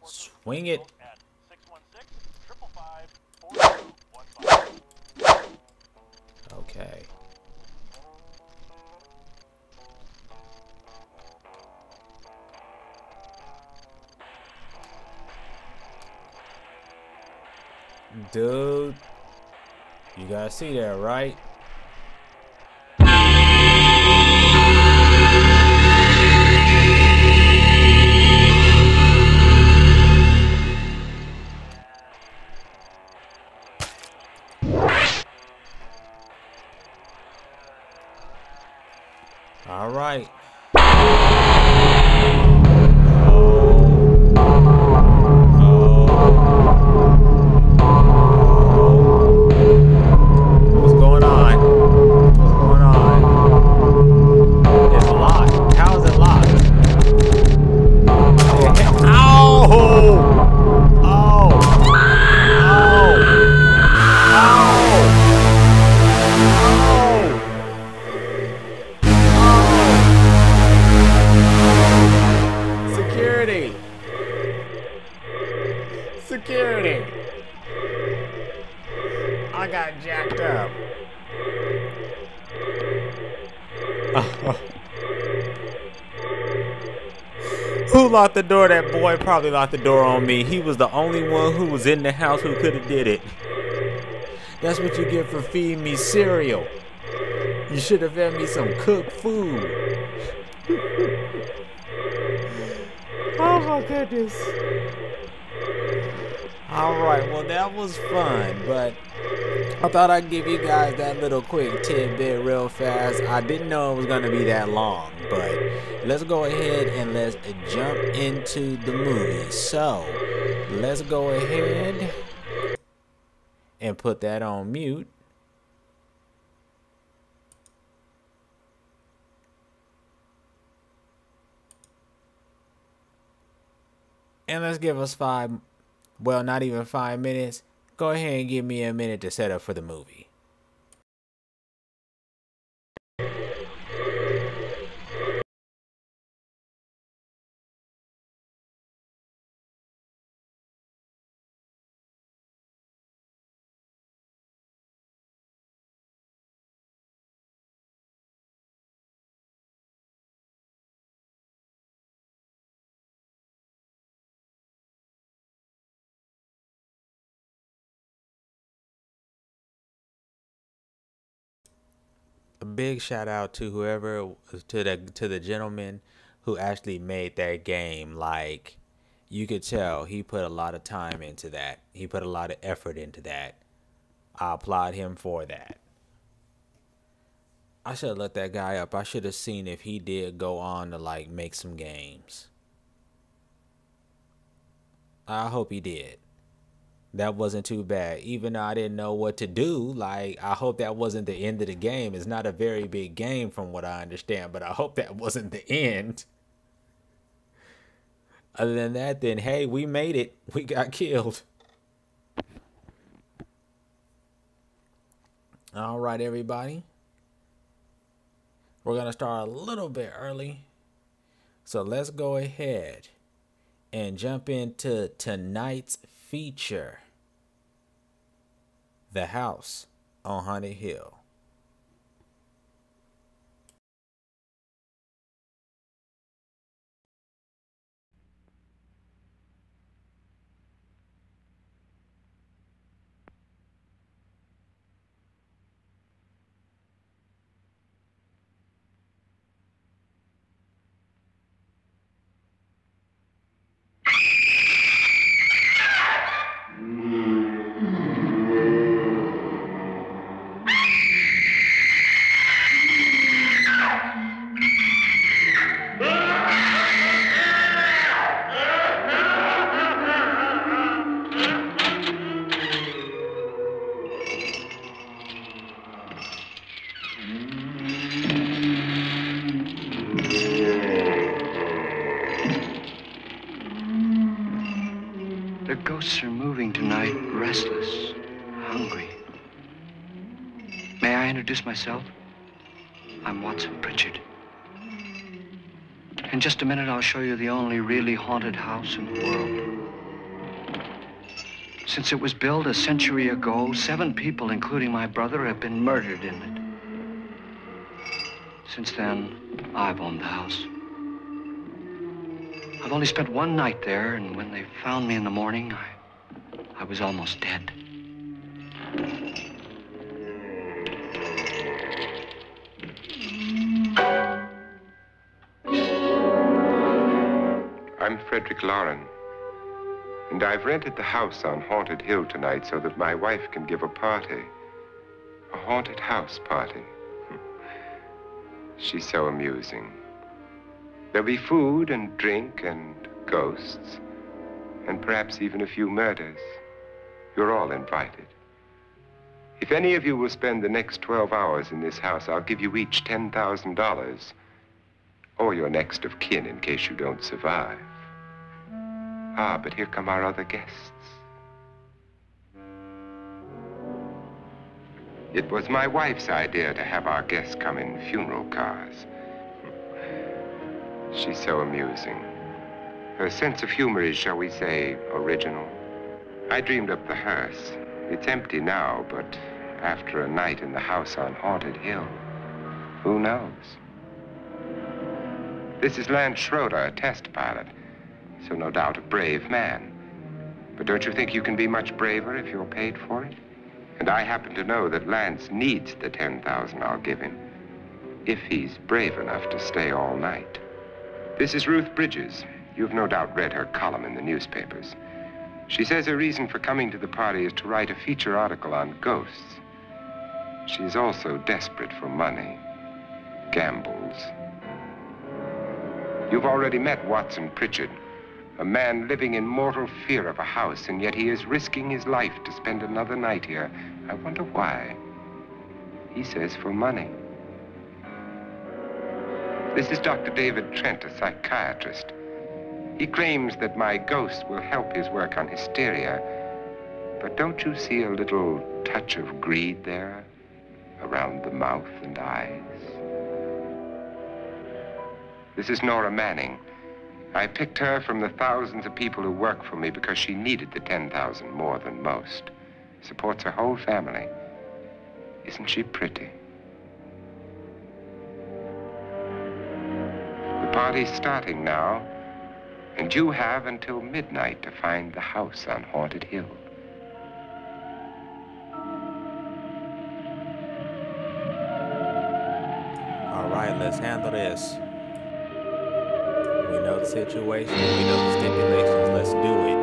Swing it. Okay. Dude, you gotta see that, right? All right. What's going on? Who locked the door? That boy probably locked the door on me. He was the only one who was in the house who could have did it. That's what you get for feeding me cereal. You should have fed me some cooked food. Oh my goodness. Alright, well that was fun, but I thought I'd give you guys that little quick tidbit real fast. I didn't know it was going to be that long, but let's go ahead and let's jump into the movie. So, let's go ahead and put that on mute. And let's give us not even 5 minutes. Go ahead and give me a minute to set up for the movie. A big shout out to whoever, to the gentleman who actually made that game. Like, you could tell he put a lot of time into that. He put a lot of effort into that. I applaud him for that. I should have looked that guy up. I should have seen if he did go on to like make some games. I hope he did. That wasn't too bad. Even though I didn't know what to do, like, I hope that wasn't the end of the game. It's not a very big game from what I understand, but I hope that wasn't the end. Other than that, then, hey, we made it. We got killed. All right, everybody. We're going to start a little bit early. So let's go ahead and jump into tonight's feature, The House on Haunted Hill. The ghosts are moving tonight, restless, hungry. May I introduce myself? I'm Watson Pritchard. In just a minute, I'll show you the only really haunted house in the world. Since it was built a century ago, 7 people, including my brother, have been murdered in it. Since then, I've owned the house. I've only spent one night there, and when they found me in the morning, I was almost dead. I'm Frederick Lauren, and I've rented the house on Haunted Hill tonight so that my wife can give a party. A haunted house party. She's so amusing. There'll be food and drink and ghosts, and perhaps even a few murders. You're all invited. If any of you will spend the next 12 hours in this house, I'll give you each $10,000, or your next of kin in case you don't survive. Ah, but here come our other guests. It was my wife's idea to have our guests come in funeral cars. She's so amusing. Her sense of humor is, shall we say, original. I dreamed up the hearse. It's empty now, but after a night in the house on Haunted Hill, who knows? This is Lance Schroeder, a test pilot. so no doubt a brave man. But don't you think you can be much braver if you're paid for it? And I happen to know that Lance needs the 10,000 I'll give him, if he's brave enough to stay all night. This is Ruth Bridges. You've no doubt read her column in the newspapers. She says her reason for coming to the party is to write a feature article on ghosts. She's also desperate for money, gambles. You've already met Watson Pritchard, a man living in mortal fear of a house, and yet he is risking his life to spend another night here. I wonder why. He says for money. This is Dr. David Trent, a psychiatrist. He claims that my ghost will help his work on hysteria. But don't you see a little touch of greed there, around the mouth and eyes? This is Nora Manning. I picked her from the thousands of people who work for me because she needed the 10,000 more than most. Supports her whole family. Isn't she pretty? The party's starting now, and you have until midnight to find the house on Haunted Hill. All right, let's handle this. We know the situation, we know the stipulations, let's do it.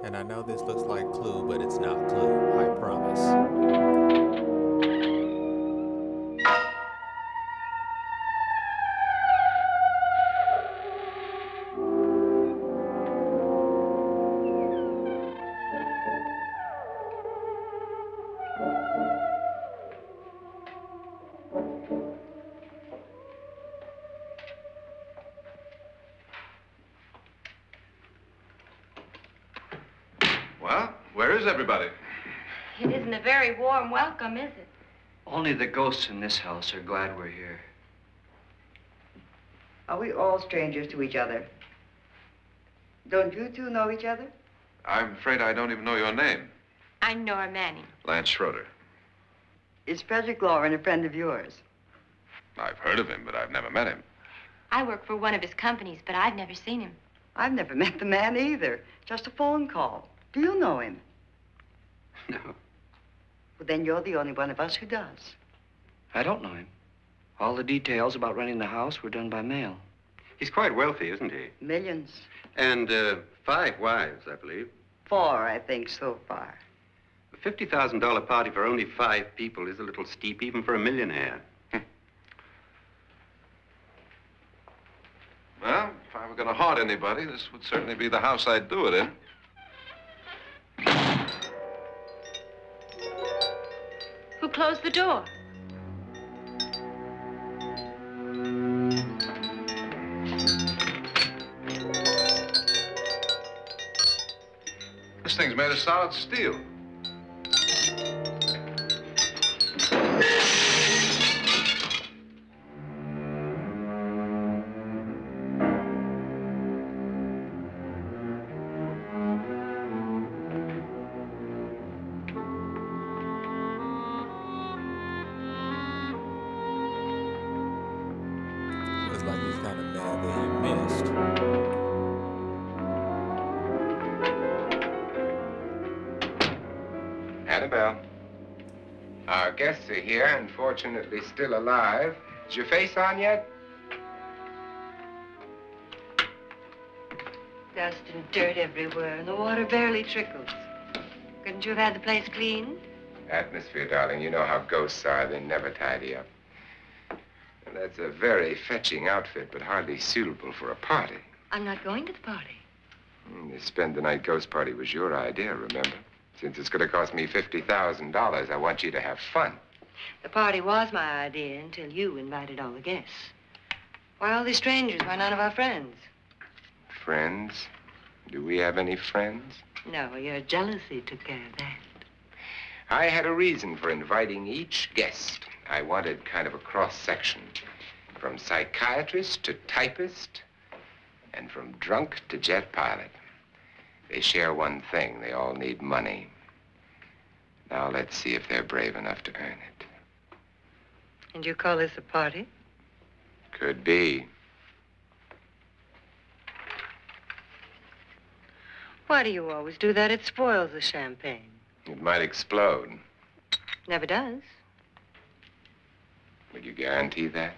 And I know this looks like Clue, but it's not Clue, I promise. Well, where is everybody? It isn't a very warm welcome, is it? Only the ghosts in this house are glad we're here. Are we all strangers to each other? Don't you two know each other? I'm afraid I don't even know your name. I'm Nora Manning. Lance Schroeder. Is Frederick Lauren a friend of yours? I've heard of him, but I've never met him. I work for one of his companies, but I've never seen him. I've never met the man either. Just a phone call. Do you know him? No, Well, then you're the only one of us who does. I don't know him. All the details about renting the house were done by mail. He's quite wealthy, isn't he? Millions. And 5 wives, I believe. 4, I think, so far. A $50,000 party for only 5 people is a little steep, even for a millionaire. Well, if I were going to haunt anybody, this would certainly be the house I'd do it in. Who closed the door? This thing's made of solid steel. Looks like he's kind of mad that he missed. Annabelle, our guests are here, unfortunately still alive. Is your face on yet? Dust and dirt everywhere, and the water barely trickles. Couldn't you have had the place cleaned? Atmosphere, darling. You know how ghosts are. They never tidy up. And that's a very fetching outfit, but hardly suitable for a party. I'm not going to the party. The spend-the-night ghost party was your idea, remember? Since it's going to cost me $50,000, I want you to have fun. The party was my idea until you invited all the guests. Why all these strangers? Why none of our friends? Friends? Do we have any friends? No, your jealousy took care of that. I had a reason for inviting each guest. I wanted kind of a cross-section. From psychiatrist to typist, and from drunk to jet pilot. They share one thing. They all need money. Now let's see if they're brave enough to earn it. And you call this a party? Could be. Why do you always do that? It spoils the champagne. It might explode. Never does. Would you guarantee that?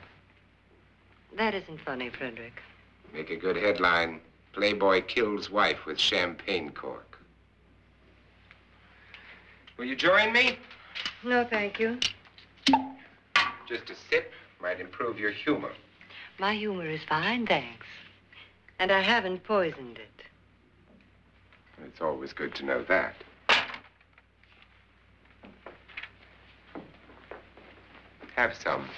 That isn't funny, Frederick. Make a good headline. Playboy kills wife with champagne cork. Will you join me? No, thank you. Just a sip might improve your humor. My humor is fine, thanks. And I haven't poisoned it. It's always good to know that. Have some.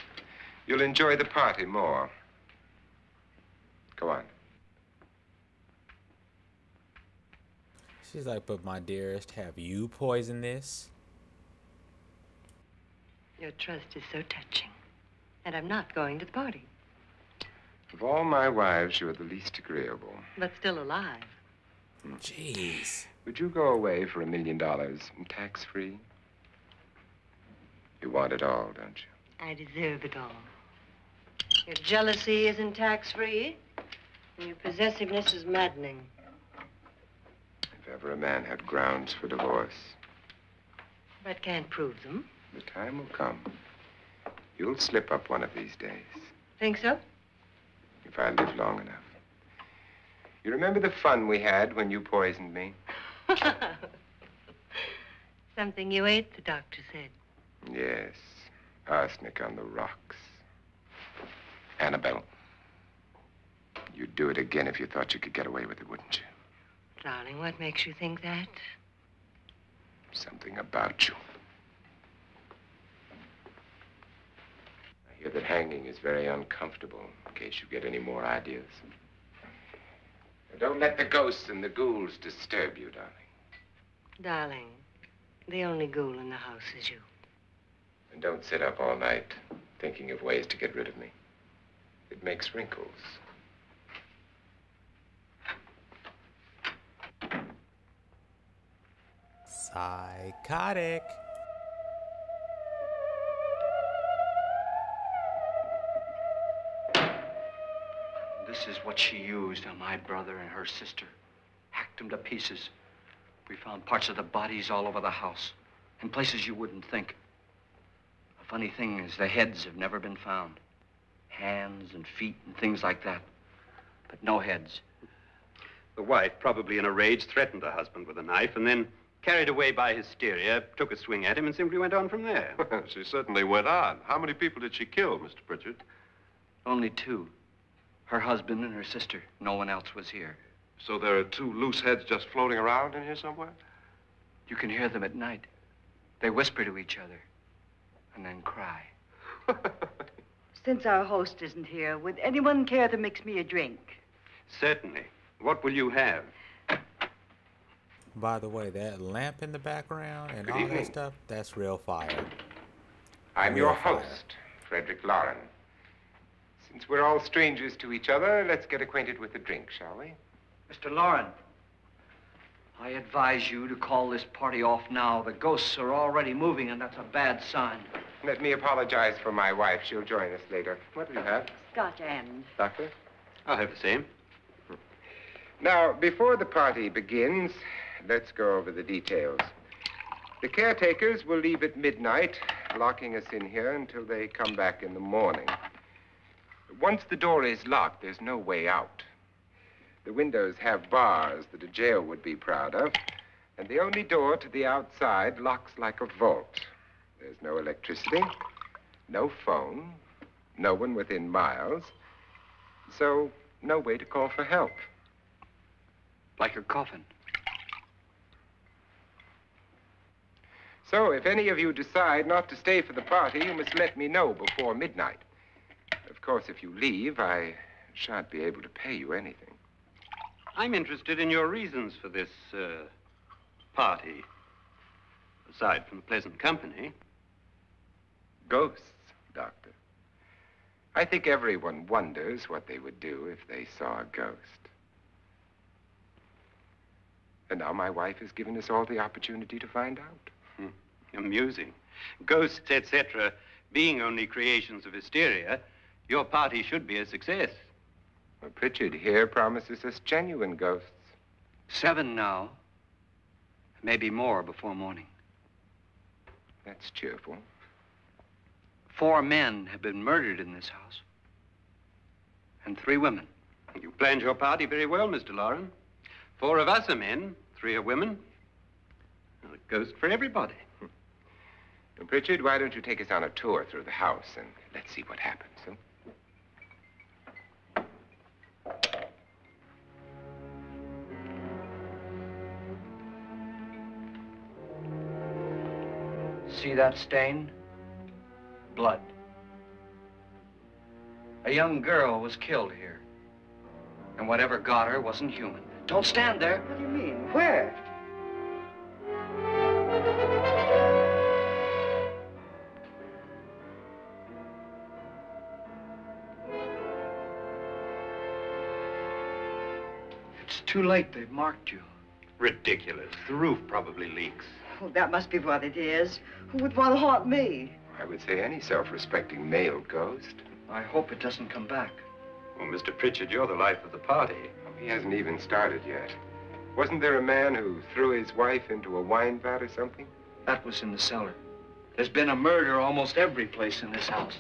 You'll enjoy the party more. Go on. She's like, but my dearest, have you poisoned this? Your trust is so touching. And I'm not going to the party. Of all my wives, you're the least agreeable. But still alive. Jeez. Would you go away for $1 million tax-free? You want it all, don't you? I deserve it all. Your jealousy isn't tax-free. And your possessiveness is maddening. If ever a man had grounds for divorce, But can't prove them. the time will come. You'll slip up one of these days, Think so? if I live long enough. You remember the fun we had when you poisoned me? Something you ate, the doctor said. Yes, arsenic on the rocks. Annabelle, you'd do it again if you thought you could get away with it, wouldn't you? Darling, what makes you think that? Something about you. I hear that hanging is very uncomfortable, in case you get any more ideas. Now, don't let the ghosts and the ghouls disturb you, darling. Darling, the only ghoul in the house is you. And don't sit up all night thinking of ways to get rid of me. It makes wrinkles. Psychotic. This is what she used on my brother and her sister. Hacked them to pieces. We found parts of the bodies all over the house, in places you wouldn't think. The funny thing is the heads have never been found. Hands and feet and things like that. But no heads. The wife, probably in a rage, threatened her husband with a knife and then, carried away by hysteria, took a swing at him and simply went on from there. She certainly went on. How many people did she kill, Mr. Pritchard? Only 2. Her husband and her sister. No one else was here. So there are two loose heads just floating around in here somewhere? You can hear them at night. They whisper to each other and then cry. Since our host isn't here, would anyone care to mix me a drink? Certainly. What will you have? By the way, that lamp in the background and Good all evening. that stuff, that's real fire. I'm Real your fire. host, Frederick Lauren. Since we're all strangers to each other, let's get acquainted with a drink, shall we? Mr. Lauren, I advise you to call this party off now. The ghosts are already moving, and that's a bad sign. Let me apologize for my wife. She'll join us later. What do you have, Scotch and. Doctor? I'll have the same. Now, before the party begins, let's go over the details. The caretakers will leave at midnight, locking us in here until they come back in the morning. Once the door is locked, there's no way out. The windows have bars that a jail would be proud of, and the only door to the outside locks like a vault. There's no electricity, no phone, no one within miles, so no way to call for help. Like a coffin. So if any of you decide not to stay for the party, you must let me know before midnight. Of course, if you leave, I shan't be able to pay you anything. I'm interested in your reasons for this, party. Aside from pleasant company. Ghosts, Doctor. I think everyone wonders what they would do if they saw a ghost. And now my wife has given us all the opportunity to find out. Amusing. Ghosts, etc., being only creations of hysteria, your party should be a success. Well, Pritchard here promises us genuine ghosts. 7 now. Maybe more before morning. That's cheerful. 4 men have been murdered in this house. And 3 women. You planned your party very well, Mr. Lauren. 4 of us are men, 3 are women. Well, a ghost for everybody. And Pritchard, why don't you take us on a tour through the house and let's see what happens, huh? See that stain? Blood. A young girl was killed here. And whatever got her wasn't human. Don't stand there. What do you mean? Where? It's too late. They've marked you. Ridiculous. The roof probably leaks. Oh, that must be what it is. Who would want to haunt me? I would say any self-respecting male ghost. I hope it doesn't come back. Well, Mr. Pritchard, you're the life of the party. He hasn't even started yet. Wasn't there a man who threw his wife into a wine vat or something? That was in the cellar. There's been a murder almost every place in this house.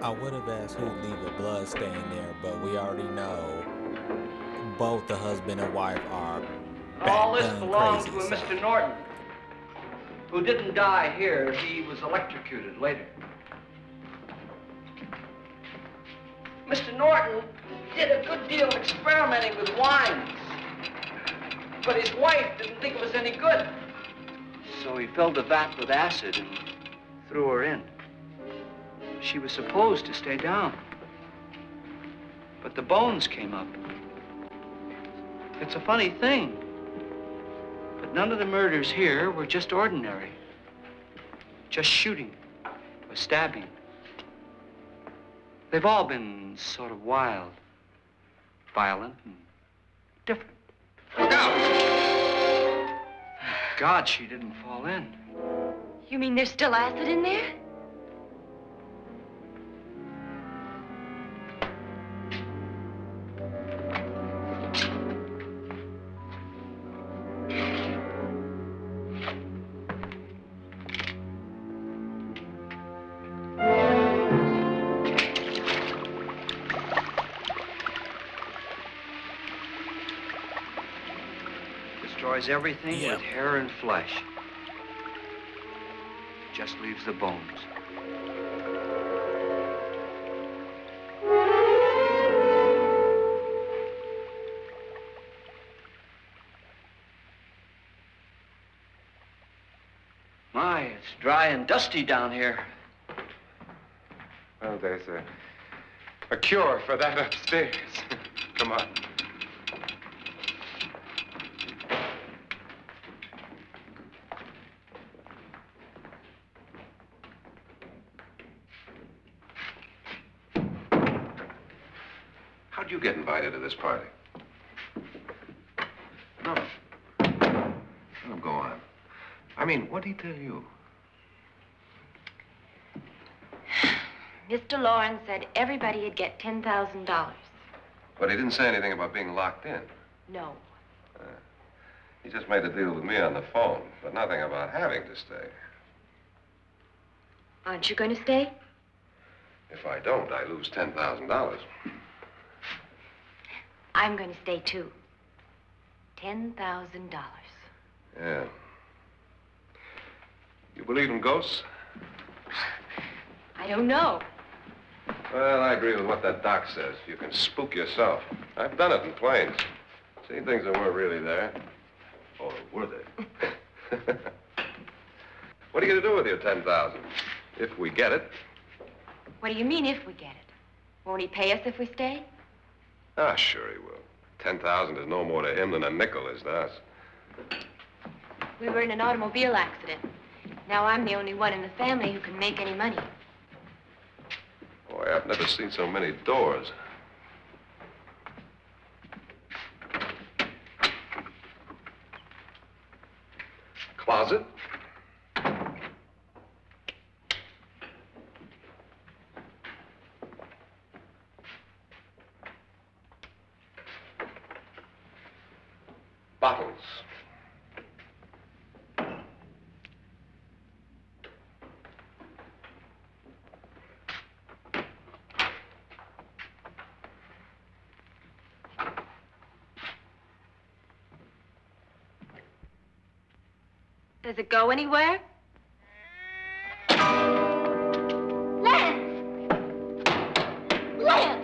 I would have asked who'd leave a blood stain there, but we already know both the husband and wife are All this bat-gun belongs crazy. to a Mr. Norton, who didn't die here. He was electrocuted later. Mr. Norton did a good deal of experimenting with wines, but his wife didn't think it was any good. So he filled the vat with acid and threw her in. She was supposed to stay down, but the bones came up. It's a funny thing, but none of the murders here were just ordinary. Just shooting or stabbing. They've all been sort of wild, violent, and different. Look out! God, she didn't fall in. You mean there's still acid in there? Destroy destroys everything with hair and flesh. Just leaves the bones. My, it's dry and dusty down here. Well, there's a cure for that upstairs. Come on. How'd you get invited to this party? No. Oh, go on. I mean, what'd he tell you? Mr. Lawrence said everybody'd get $10,000. But he didn't say anything about being locked in. No. He just made a deal with me on the phone, but nothing about having to stay. Aren't you going to stay? If I don't, I lose $10,000. I'm going to stay, too. $10,000. Yeah. You believe in ghosts? I don't know. Well, I agree with what that doc says. You can spook yourself. I've done it in planes. Seen things that weren't really there. Or were they? What are you going to do with your $10,000? If we get it. What do you mean, if we get it? Won't he pay us if we stay? Ah, sure he will. 10,000 is no more to him than a nickel is to us. We were in an automobile accident. Now I'm the only one in the family who can make any money. Boy, I've never seen so many doors. Closet? Bottles. Does it go anywhere? Lance! Lance!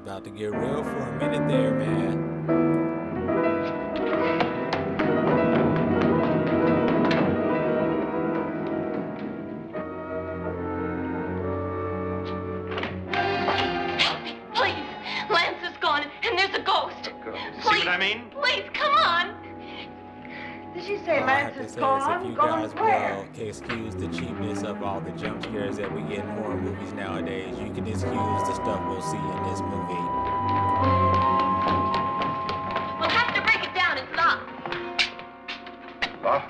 About to get real for a minute there, man. Please, Lance is gone, and there's a ghost. See what I mean? Please, come on. Did she say All I Lance have to is say gone? is if you Gone guys where? will excuse the cheapness of all the jump scares that we get in horror movies nowadays, you can excuse the stuff we'll see in this movie. We'll have to break it down. It's locked. What?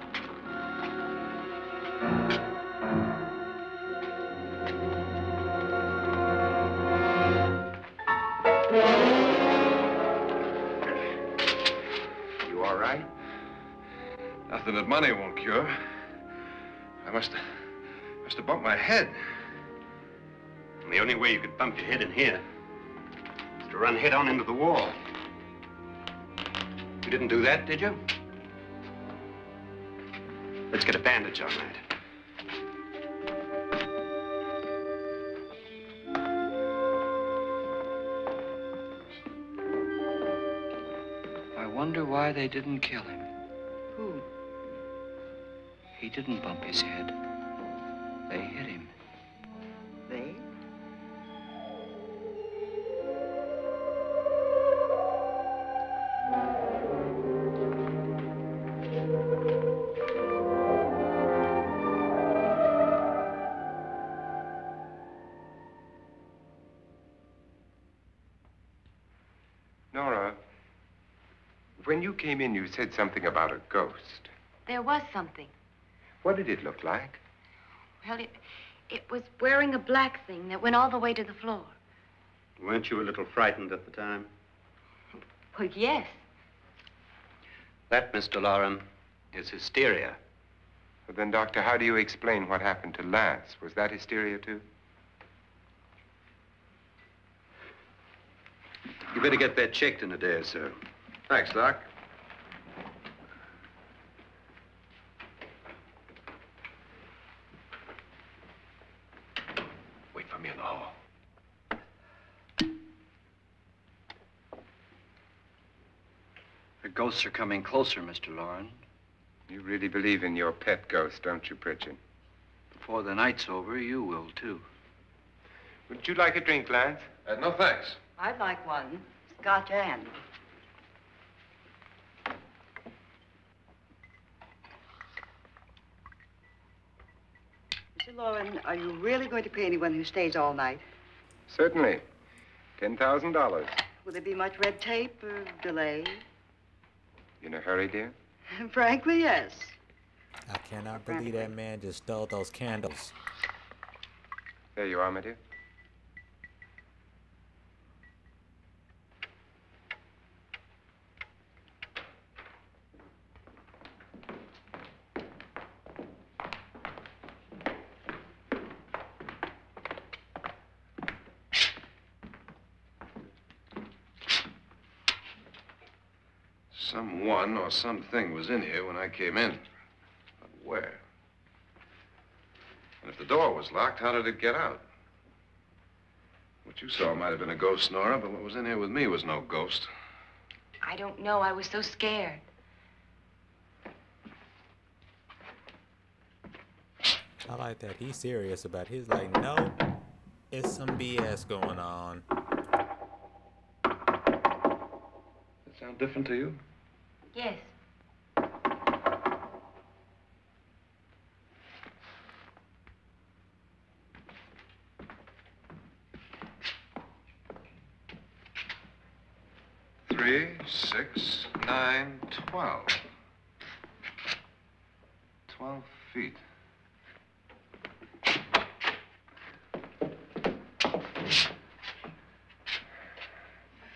You all right? Nothing that money won't cure. I must have bumped my head. And the only way you could bump your head in here is to run head on into the wall. You didn't do that, did you? Let's get a bandage on that. I wonder why they didn't kill him. Who? He didn't bump his head. They hit him. They? When you came in, you said something about a ghost. There was something. What did it look like? Well, it was wearing a black thing that went all the way to the floor. Weren't you a little frightened at the time? Well, yes. That, Mr. Loren, is hysteria. Well, then, Doctor, how do you explain what happened to Lance? Was that hysteria, too? You better get that checked in a day or so. Thanks, Doc. Wait for me in the hall. The ghosts are coming closer, Mr. Loren. You really believe in your pet ghost, don't you, Pritchard? Before the night's over, you will, too. Would you like a drink, Lance? No, thanks. I'd like one. Scotch and. Mr. Loren, are you really going to pay anyone who stays all night? Certainly. $10,000. Will there be much red tape or delay? In a hurry, dear? Frankly, yes. I cannot believe that man just stole those candles. There you are, my dear. Someone or something was in here when I came in. But where? And if the door was locked, how did it get out? What you saw might have been a ghost, Nora, but what was in here with me was no ghost. I don't know. I was so scared. I like that. He's serious about it. He's like, no, it's some BS going on. Does it sound different to you? Yes. Three, 6, 9, 12. 12 feet.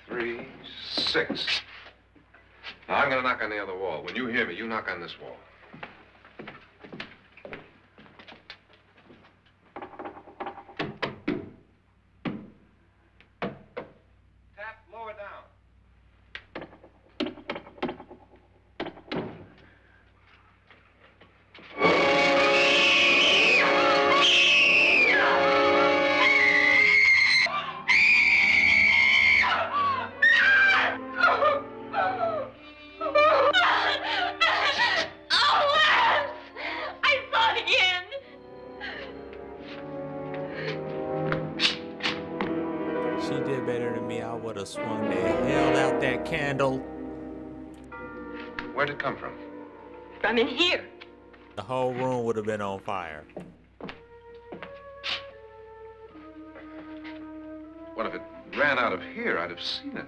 Three, 6. Now, I'm going to knock on the other wall. When you hear me, you knock on this wall. Tap lower down. She did better than me. I would have swung the hell out that candle. Where'd it come from? From in here. The whole room would have been on fire. What if it ran out of here? I'd have seen it.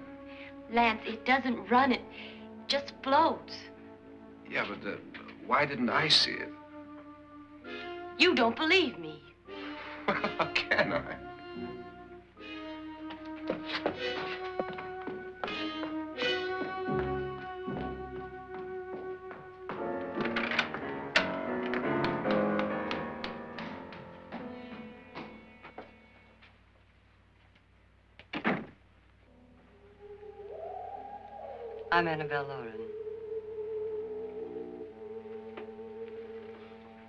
Lance, it doesn't run. It just floats. Yeah, but why didn't I see it? You don't believe me. How can I? I'm Annabelle Loren.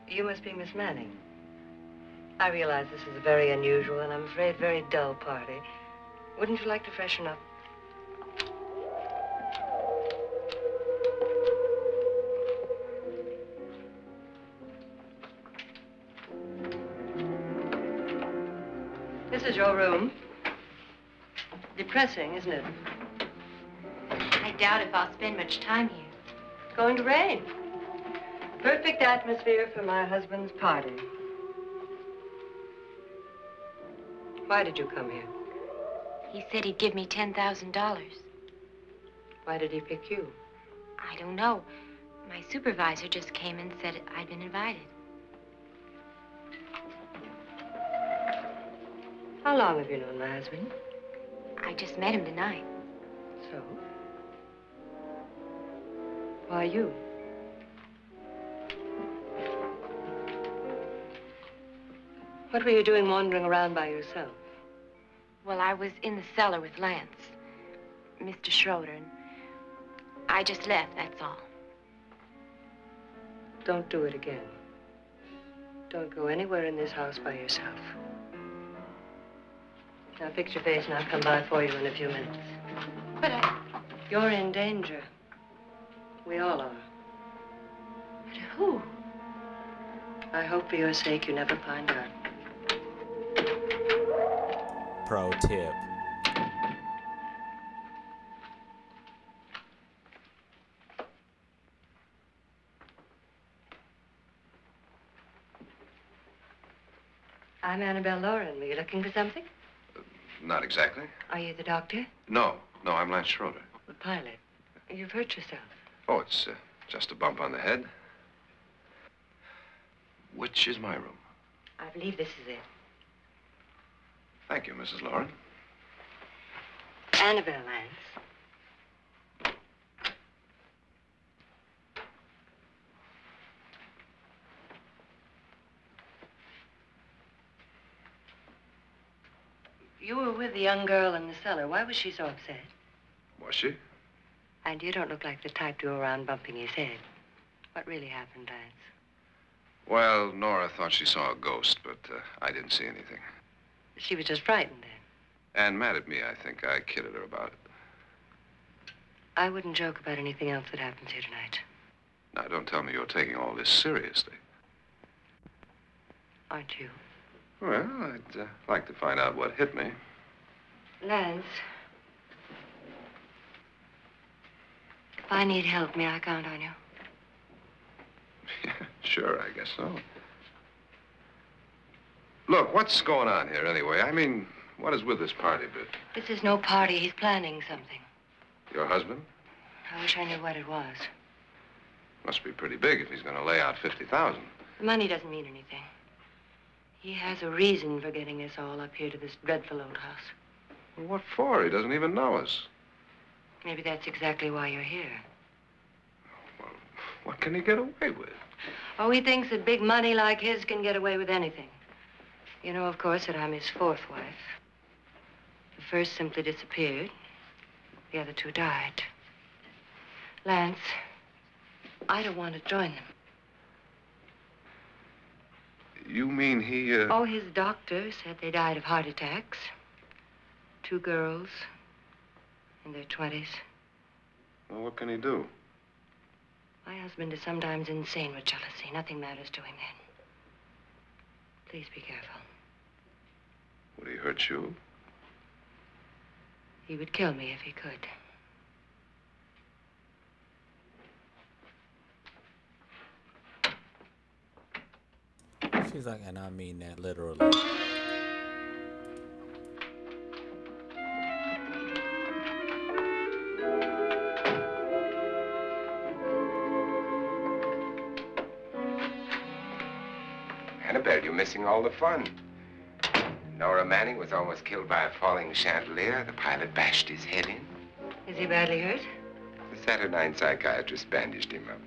You must be Miss Manning. I realize this is a very unusual and I'm afraid very dull party. Wouldn't you like to freshen up? This is your room. Depressing, isn't it? I doubt if I'll spend much time here. It's going to rain. Perfect atmosphere for my husband's party. Why did you come here? He said he'd give me $10,000. Why did he pick you? I don't know. My supervisor just came and said I'd been invited. How long have you known my husband? I just met him tonight. So? Why you? What were you doing wandering around by yourself? Well, I was in the cellar with Lance, Mr. Schroeder, and I just left, that's all. Don't do it again. Don't go anywhere in this house by yourself. Now fix your face and I'll come by for you in a few minutes. But You're in danger. We all are. But who? I hope for your sake you never find out. Pro tip. I'm Annabelle Lauren. Were you looking for something? Not exactly. Are you the doctor? No, I'm Lance Schroeder. The pilot. You've hurt yourself. Oh, it's just a bump on the head. Which is my room? I believe this is it. Thank you, Mrs. Lauren. Annabelle Lance. You were with the young girl in the cellar. Why was she so upset? Was she? And you don't look like the type to go around bumping his head. What really happened, Lance? Well, Nora thought she saw a ghost, but I didn't see anything. She was just frightened then. And mad at me, I think. I kidded her about it. I wouldn't joke about anything else that happens here tonight. Now, don't tell me you're taking all this seriously. Aren't you? Well, I'd like to find out what hit me. Lance. If I need help, may I count on you? Yeah, sure, I guess so. Look, what's going on here anyway? I mean, what is with this party bit? This is no party. He's planning something. Your husband? I wish I knew what it was. Must be pretty big if he's going to lay out 50,000. The money doesn't mean anything. He has a reason for getting us all up here to this dreadful old house. Well, what for? He doesn't even know us. Maybe that's exactly why you're here. Well, what can he get away with? Oh, he thinks that big money like his can get away with anything. You know, of course, that I'm his fourth wife. The first simply disappeared. The other two died. Lance, I don't want to join them. You mean he, Oh, his doctor said they died of heart attacks. 2 girls in their 20s. Well, what can he do? My husband is sometimes insane with jealousy. Nothing matters to him then. Please be careful. Would he hurt you? He would kill me if he could. She's like, and I mean that literally. Annabelle, you're missing all the fun. Nora Manning was almost killed by a falling chandelier. The pilot bashed his head in. Is he badly hurt? The Saturnine psychiatrist bandaged him up.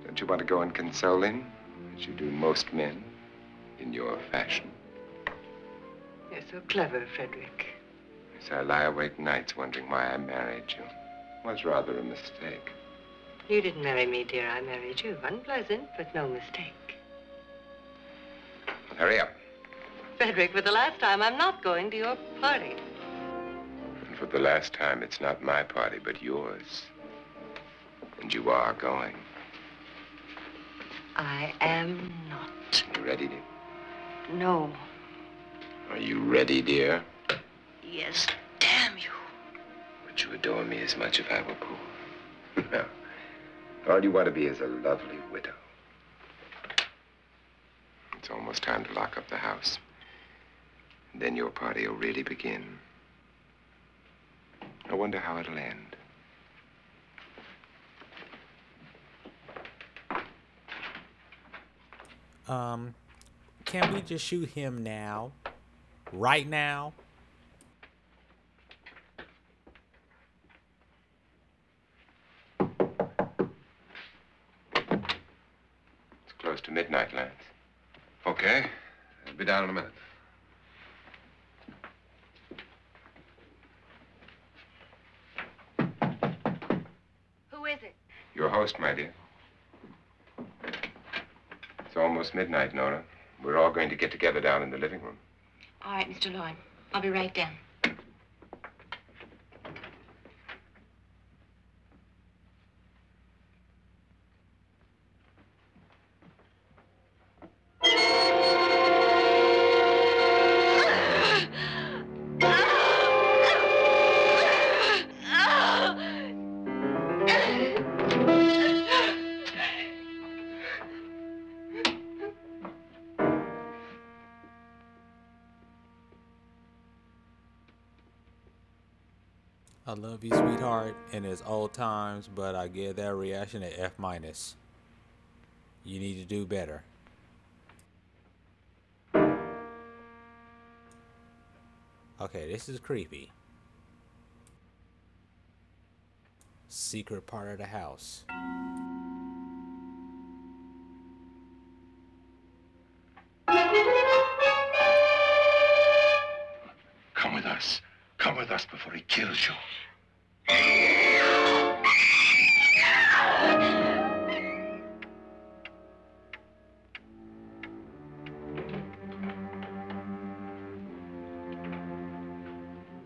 Don't you want to go and console him, as you do most men, in your fashion? You're so clever, Frederick. So I lie awake nights wondering why I married you. It was rather a mistake. You didn't marry me, dear. I married you. Unpleasant, but no mistake. Hurry up. Frederick, for the last time, I'm not going to your party. And for the last time, it's not my party, but yours. And you are going. I am not. You ready, dear? No. Are you ready, dear? Yes, damn you. Would you adore me as much if I were poor? No. All you want to be is a lovely widow. It's almost time to lock up the house. And then your party will really begin. I wonder how it'll end. Can we just shoot him now? Right now? It's close to midnight, Lance. Okay. I'll be down in a minute. Who is it? Your host, my dear. It's almost midnight, Nora. We're all going to get together down in the living room. All right, Mr. Lloyd. I'll be right down. I love you, sweetheart, and it's old times, but I give that reaction an F-. You need to do better. Okay, this is creepy. Secret part of the house. Come with us. Come with us before he kills you.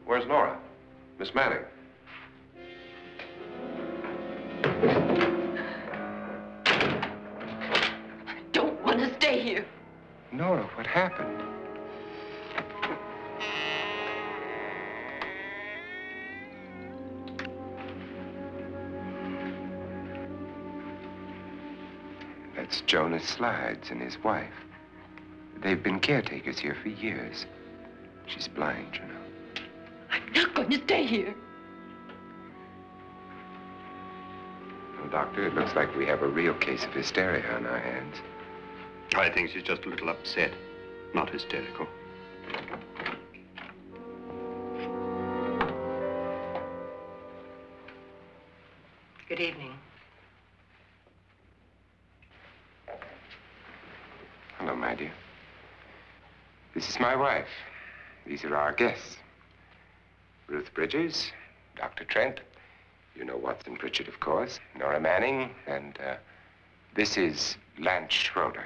Where's Laura? Miss Manning. I don't want to stay here. Nora, what happened? That's Jonas Slides and his wife. They've been caretakers here for years. She's blind, you know. I'm not going to stay here. Well, Doctor, it looks like we have a real case of hysteria on our hands. I think she's just a little upset, not hysterical. Good evening. Hello, my dear. This is my wife. These are our guests. Ruth Bridges, Dr. Trent. You know Watson Pritchard, of course. Nora Manning, and this is Lance Schroeder.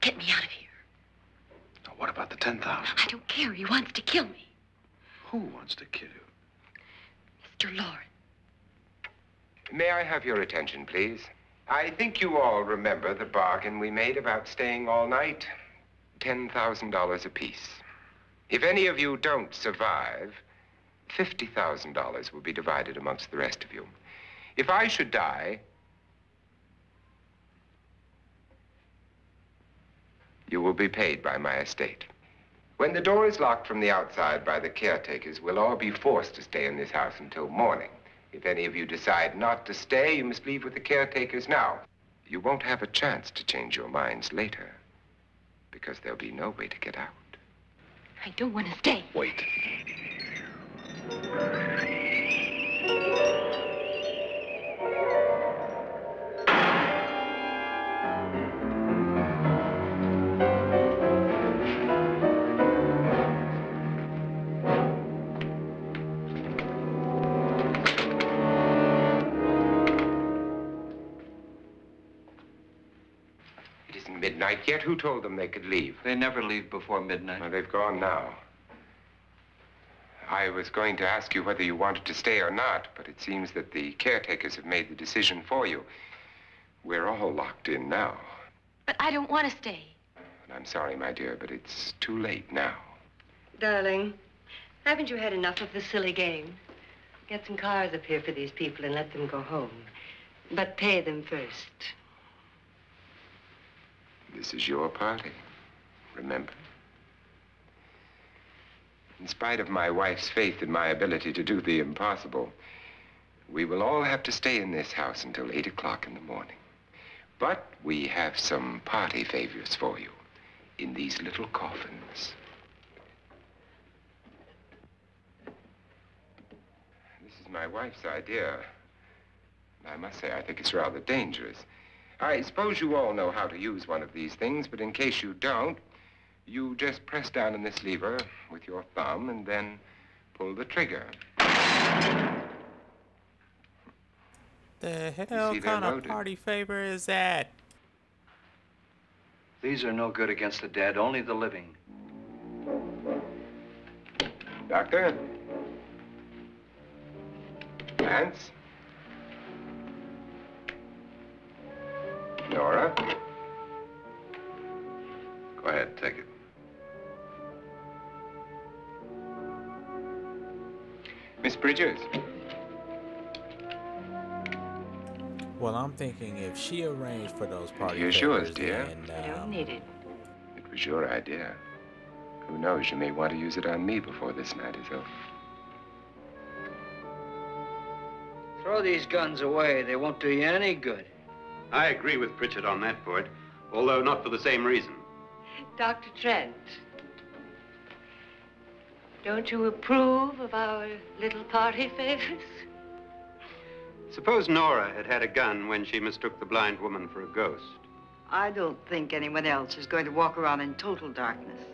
Get me out of here. Now, what about the 10,000? I don't care. He wants to kill me. Who wants to kill you? Mr. Lawrence. May I have your attention, please? I think you all remember the bargain we made about staying all night. $10,000 apiece. If any of you don't survive, $50,000 will be divided amongst the rest of you. If I should die, you will be paid by my estate. When the door is locked from the outside by the caretakers, we'll all be forced to stay in this house until morning. If any of you decide not to stay, you must leave with the caretakers now. You won't have a chance to change your minds later, because there'll be no way to get out. I don't want to stay. Wait. Midnight yet? Who told them they could leave? They never leave before midnight. Well, they've gone now. I was going to ask you whether you wanted to stay or not, but it seems that the caretakers have made the decision for you. We're all locked in now. But I don't want to stay. And I'm sorry, my dear, but it's too late now. Darling, haven't you had enough of the silly game? Get some cars up here for these people and let them go home. But pay them first. This is your party, remember? In spite of my wife's faith in my ability to do the impossible, We will all have to stay in this house until 8 o'clock in the morning. But we have some party favors for you in these little coffins. This is my wife's idea. I must say, I think it's rather dangerous. I suppose you all know how to use one of these things, but in case you don't, you just press down on this lever with your thumb and then pull the trigger. The hell kind of party favor is that? These are no good against the dead, only the living. Doctor? Lance? Nora? Go ahead, take it. Miss Bridges? Well, I'm thinking if she arranged for those party Here's favors, yours, dear. then, You don't need it. It was your idea. Who knows, you may want to use it on me before this night is over. Throw these guns away. They won't do you any good. I agree with Pritchard on that point, although not for the same reason. Dr. Trent, don't you approve of our little party favors? Suppose Nora had had a gun when she mistook the blind woman for a ghost. I don't think anyone else is going to walk around in total darkness.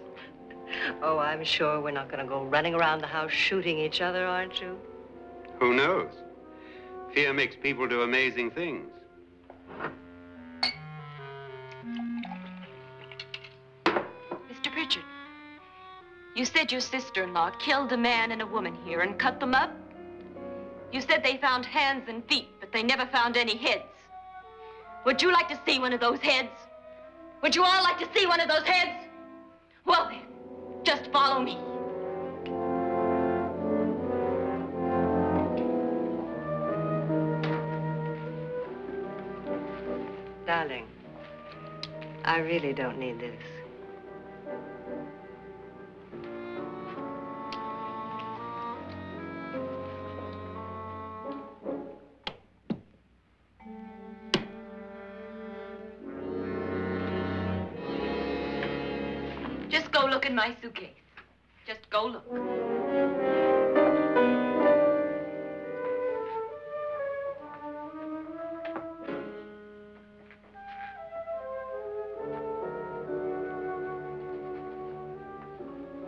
Oh, I'm sure we're not going to go running around the house shooting each other, aren't you? Who knows? Fear makes people do amazing things. Mr. Pritchard, you said your sister-in-law killed a man and a woman here and cut them up? You said they found hands and feet, but they never found any heads. Would you like to see one of those heads? Would you all like to see one of those heads? Well then, just follow me. Darling, I really don't need this. Just go look in my suitcase. Just go look.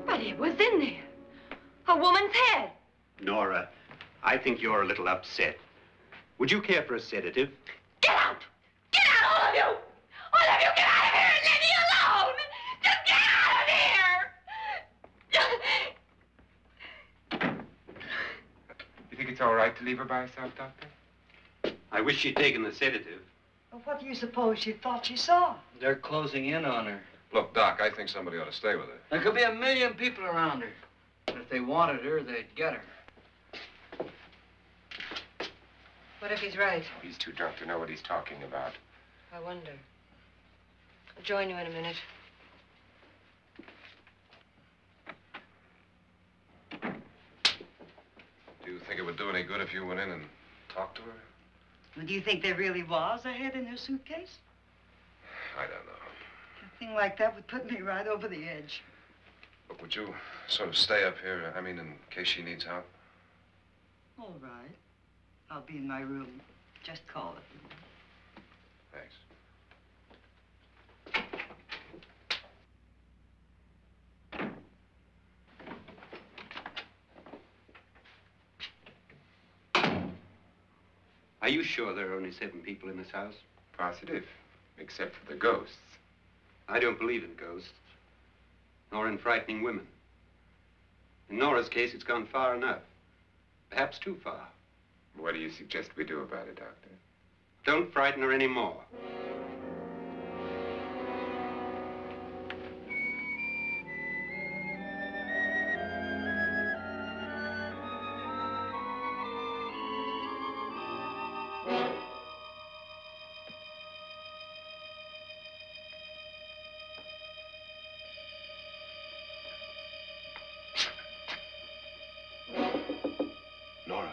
But it was in there. A woman's head. Nora, I think you're a little upset. Would you care for a sedative? Get out! Get out, all of you! All of you, get out of here and leave me alone! Just get out of here! You think it's all right to leave her by herself, Doctor? I wish she'd taken the sedative. Well, what do you suppose she thought she saw? They're closing in on her. Look, Doc, I think somebody ought to stay with her. There could be 1 million people around her. But if they wanted her, they'd get her. What if he's right? He's too drunk to know what he's talking about. I wonder. I'll join you in a minute. Do you think it would do any good if you went in and talked to her? Well, do you think there really was a head in her suitcase? I don't know. A thing like that would put me right over the edge. Look, would you sort of stay up here, I mean, in case she needs help? All right. I'll be in my room. Just call it. Thanks. Are you sure there are only 7 people in this house? Positive, except for the ghosts. I don't believe in ghosts, nor in frightening women. In Nora's case, it's gone far enough. Perhaps too far. What do you suggest we do about it, Doctor? Don't frighten her anymore. Nora.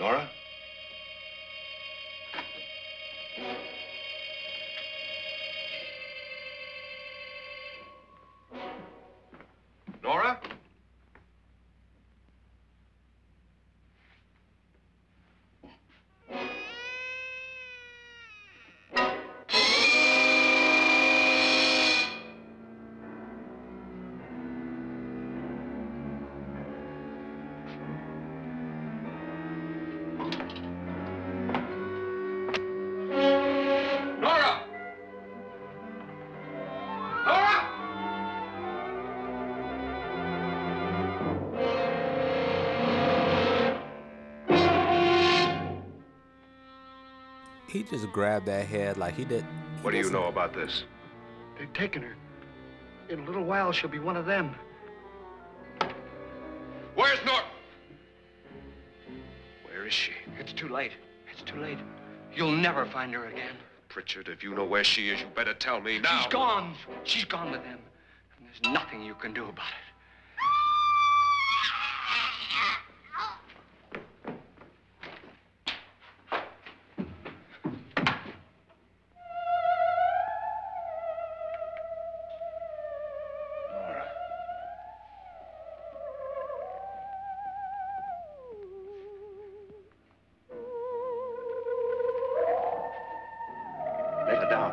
Nora? Nora? Nora! Nora! He just grabbed that head like he did. What do you know about this? They've taken her. In a little while, she'll be one of them. Where's Nora? Where is she? It's too late. It's too late. You'll never find her again. Pritchard, if you know where she is, you better tell me now. She's gone. She's gone with them. And there's nothing you can do about it. Nora. Let her down.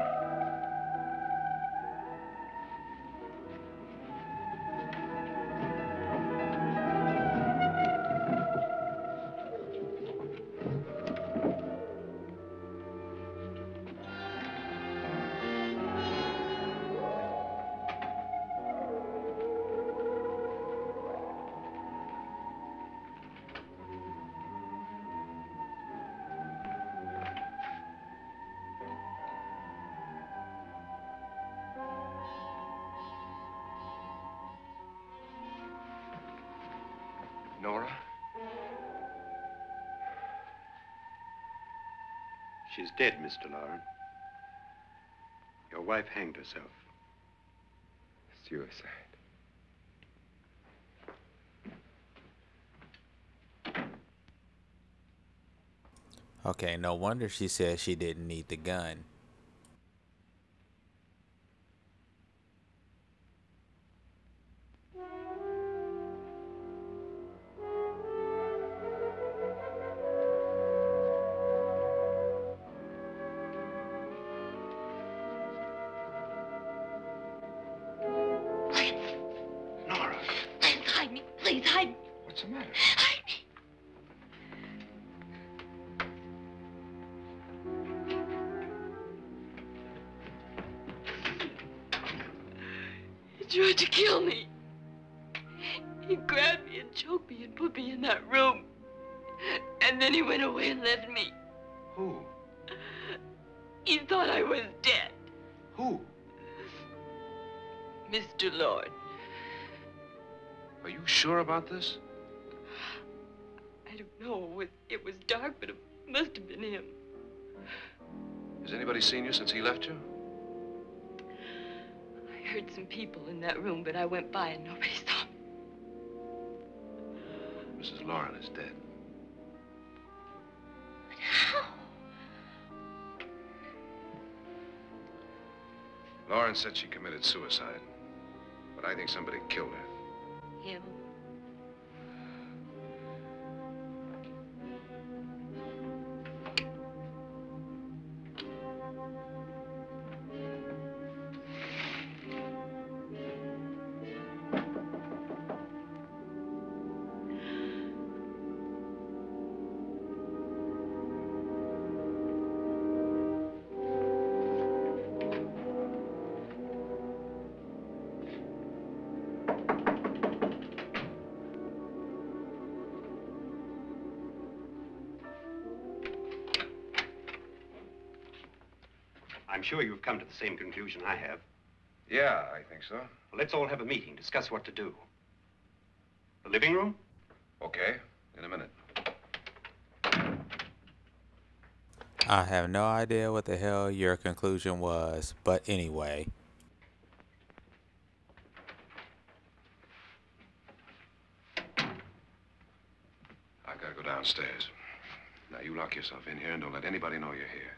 Nora? She's dead, Mr. Lauren. Your wife hanged herself. Suicide. Okay, no wonder she said she didn't need the gun. Nora, Hide me, please, hide me. what's the matter? Hide me. He tried to kill me. He grabbed me and choked me and put me in that room. And then he went away and left me. Who? He thought I was dead. Who? Mr. Lord. Are you sure about this? I don't know. It was dark, but it must have been him. Has anybody seen you since he left you? I heard some people in that room, but I went by and nobody saw me. Mrs. Lauren is dead. But how? Lauren said she committed suicide, but I think somebody killed her. Him? I'm sure you've come to the same conclusion I have. Yeah, I think so. Well, let's all have a meeting, discuss what to do. The living room? Okay, in a minute. I have no idea what the hell your conclusion was, but anyway. I gotta go downstairs. Now, you lock yourself in here and don't let anybody know you're here.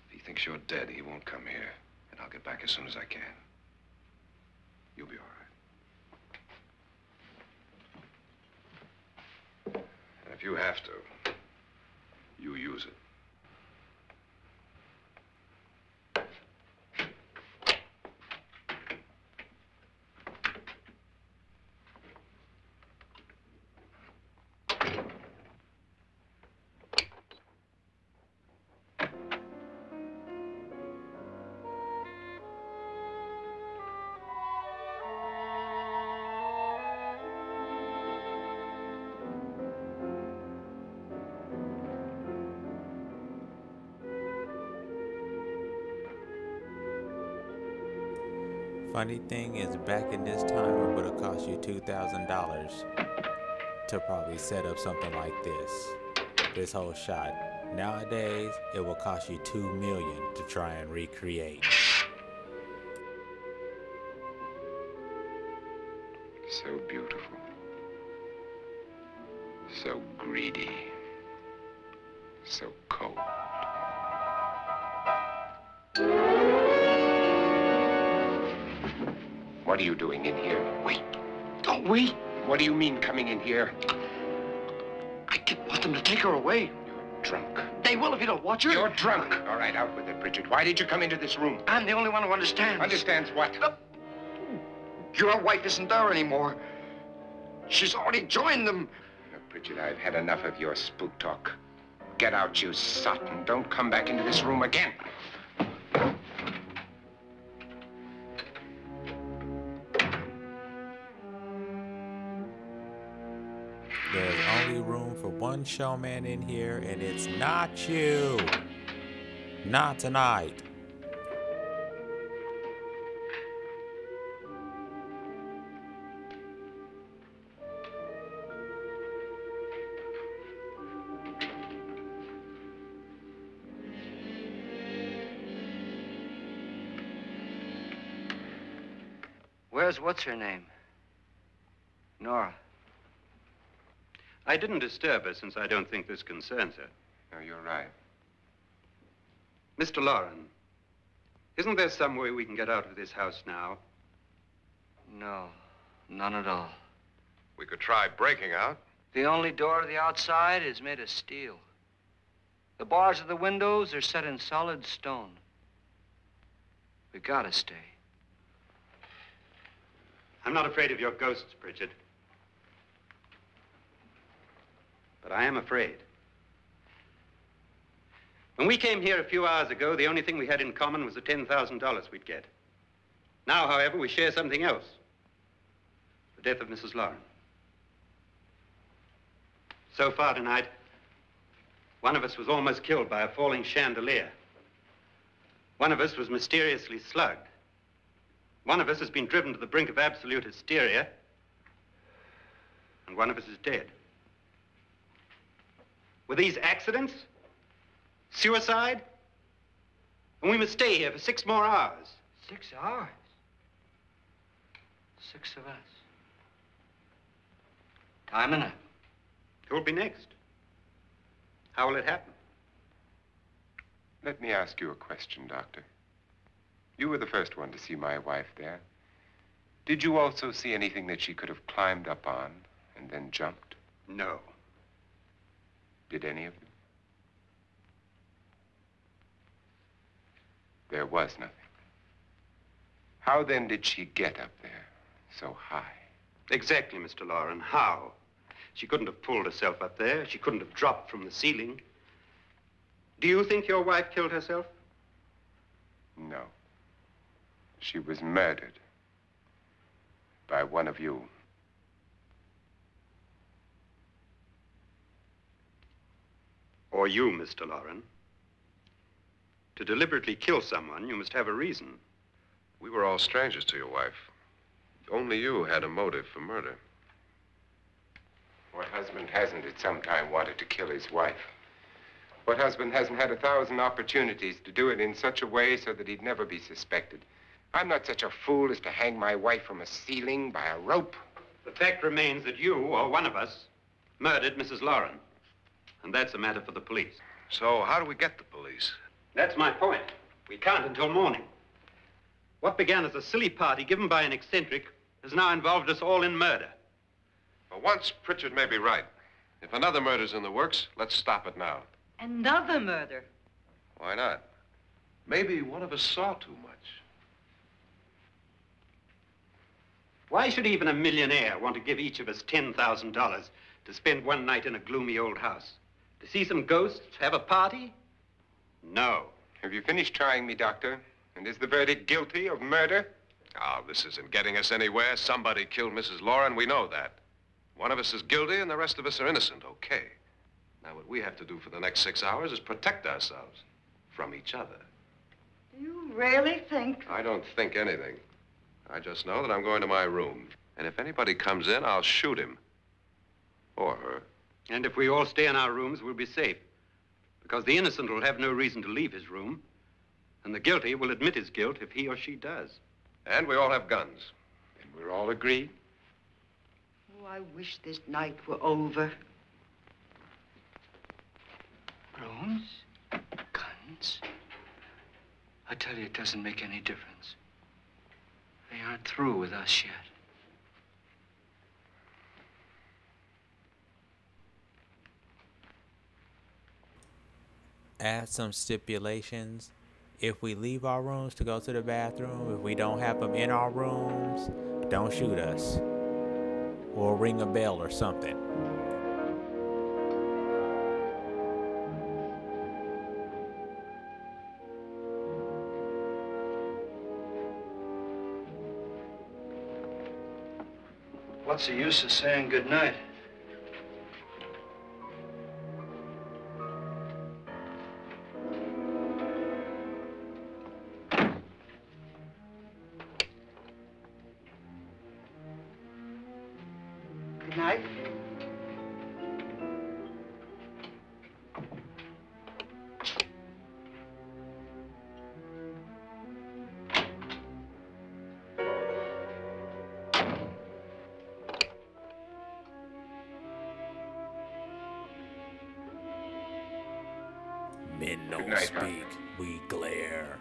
If he thinks you're dead, he won't come here. And I'll get back as soon as I can. You'll be all right. And if you have to, you use it. Funny thing is, back in this time, it would have cost you $2,000 to probably set up something like this whole shot. Nowadays, it will cost you $2 million to try and recreate. So beautiful. So greedy. So cold. What are you doing in here? Wait. Don't wait. What do you mean coming in here? I didn't want them to take her away. You're drunk. They will if you don't watch her. You're drunk. All right, out with it, Bridget. Why did you come into this room? I'm the only one who understands. Understands what? Your wife isn't there anymore. She's already joined them. Look, Bridget, I've had enough of your spook talk. Get out, you sot, and don't come back into this room again. There's only room for one showman in here, and it's not you. Not tonight. Where's what's-her-name? Nora. I didn't disturb her since I don't think this concerns her. No, you're right. Mr. Loren, isn't there some way we can get out of this house now? No, none at all. We could try breaking out. The only door to the outside is made of steel. The bars of the windows are set in solid stone. We gotta stay. I'm not afraid of your ghosts, Bridget. But I am afraid. When we came here a few hours ago, the only thing we had in common was the $10,000 we'd get. Now, however, we share something else. The death of Mrs. Loren. So far tonight, one of us was almost killed by a falling chandelier. One of us was mysteriously slugged. One of us has been driven to the brink of absolute hysteria. And one of us is dead. Were these accidents? Suicide? And we must stay here for 6 more hours. 6 hours? 6 of us. Time enough. Who'll be next? How will it happen? Let me ask you a question, Doctor. You were the first one to see my wife there. Did you also see anything that she could have climbed up on and then jumped? No. Did any of you? There was nothing. How then did she get up there so high? Exactly, Mr. Loren. How? She couldn't have pulled herself up there. She couldn't have dropped from the ceiling. Do you think your wife killed herself? No. She was murdered by one of you. Or you, Mr. Loren. To deliberately kill someone, you must have a reason. We were all strangers to your wife. Only you had a motive for murder. What husband hasn't at some time wanted to kill his wife? What husband hasn't had 1,000 opportunities to do it in such a way so that he'd never be suspected? I'm not such a fool as to hang my wife from a ceiling by a rope. The fact remains that you, or one of us, murdered Mrs. Loren. and that's a matter for the police. So how do we get the police? That's my point. We can't until morning. What began as a silly party given by an eccentric has now involved us all in murder. For once, Pritchard may be right. If another murder's in the works, let's stop it now. Another murder? Why not? Maybe one of us saw too much. Why should even a millionaire want to give each of us $10,000 to spend one night in a gloomy old house? To see some ghosts, have a party? No. Have you finished trying me, Doctor? And is the verdict guilty of murder? Oh, this isn't getting us anywhere. Somebody killed Mrs. Laura, and we know that. One of us is guilty, and the rest of us are innocent, okay. Now, what we have to do for the next 6 hours is protect ourselves from each other. Do you really think? I don't think anything. I just know that I'm going to my room. And if anybody comes in, I'll shoot him. Or her. And if we all stay in our rooms, we'll be safe. Because the innocent will have no reason to leave his room. And the guilty will admit his guilt if he or she does. And we all have guns. And we're all agreed? Oh, I wish this night were over. Rooms? Guns? I tell you, it doesn't make any difference. They aren't through with us yet. Add some stipulations. If we leave our rooms to go to the bathroom, if we don't have them in our rooms, don't shoot us. Or ring a bell or something. What's the use of saying goodnight? Good night. Men Good don't night, speak, Doctor. we glare.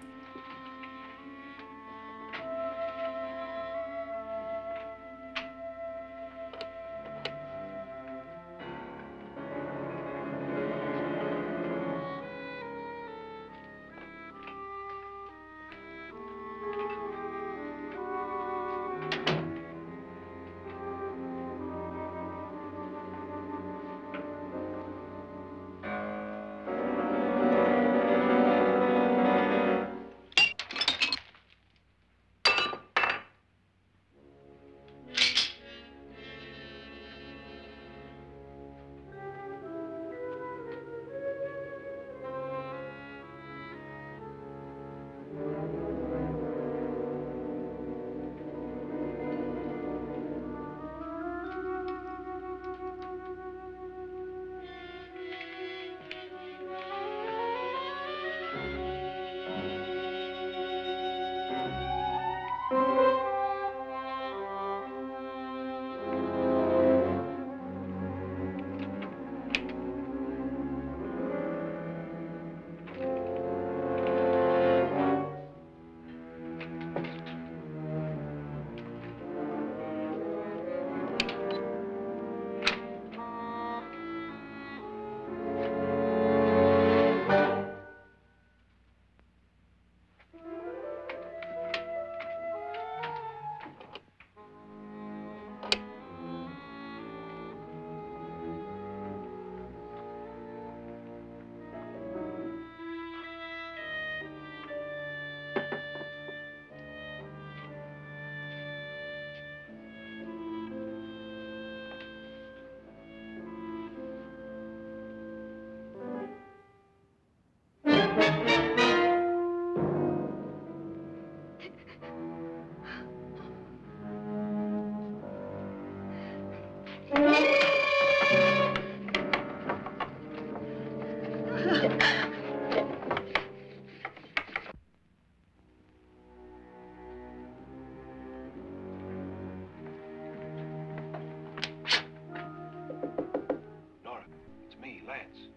Nora, it's me, Lance.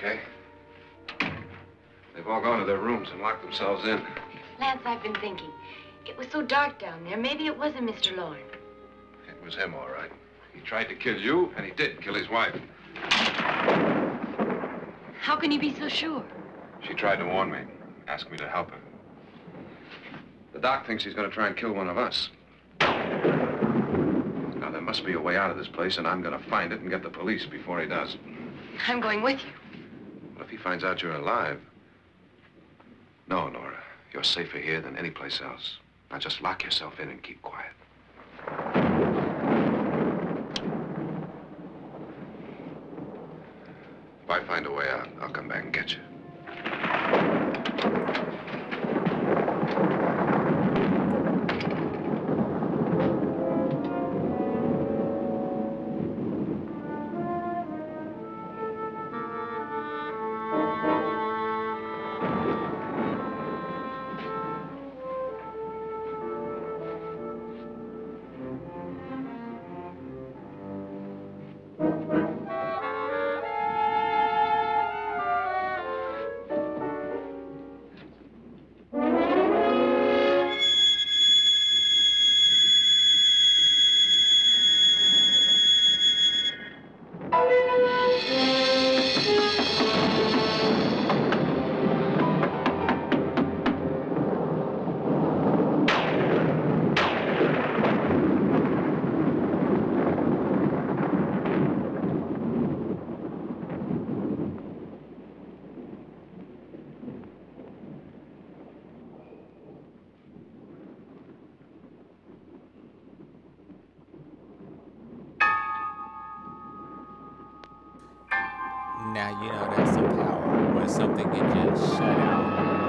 okay? They've all gone to their rooms and locked themselves in. Lance, I've been thinking. It was so dark down there. Maybe it wasn't Mr. Lorne. It was him, all right. He tried to kill you, and he did kill his wife. How can you be so sure? She tried to warn me, asked me to help her. The doc thinks he's going to try and kill one of us. Now, there must be a way out of this place, and I'm going to find it and get the police before he does. I'm going with you. But if he finds out you're alive... No, Nora. You're safer here than any place else. Now, just lock yourself in and keep quiet. If I find a way out, I'll come back and get you. Now, you know, that's the power when something can just shut out all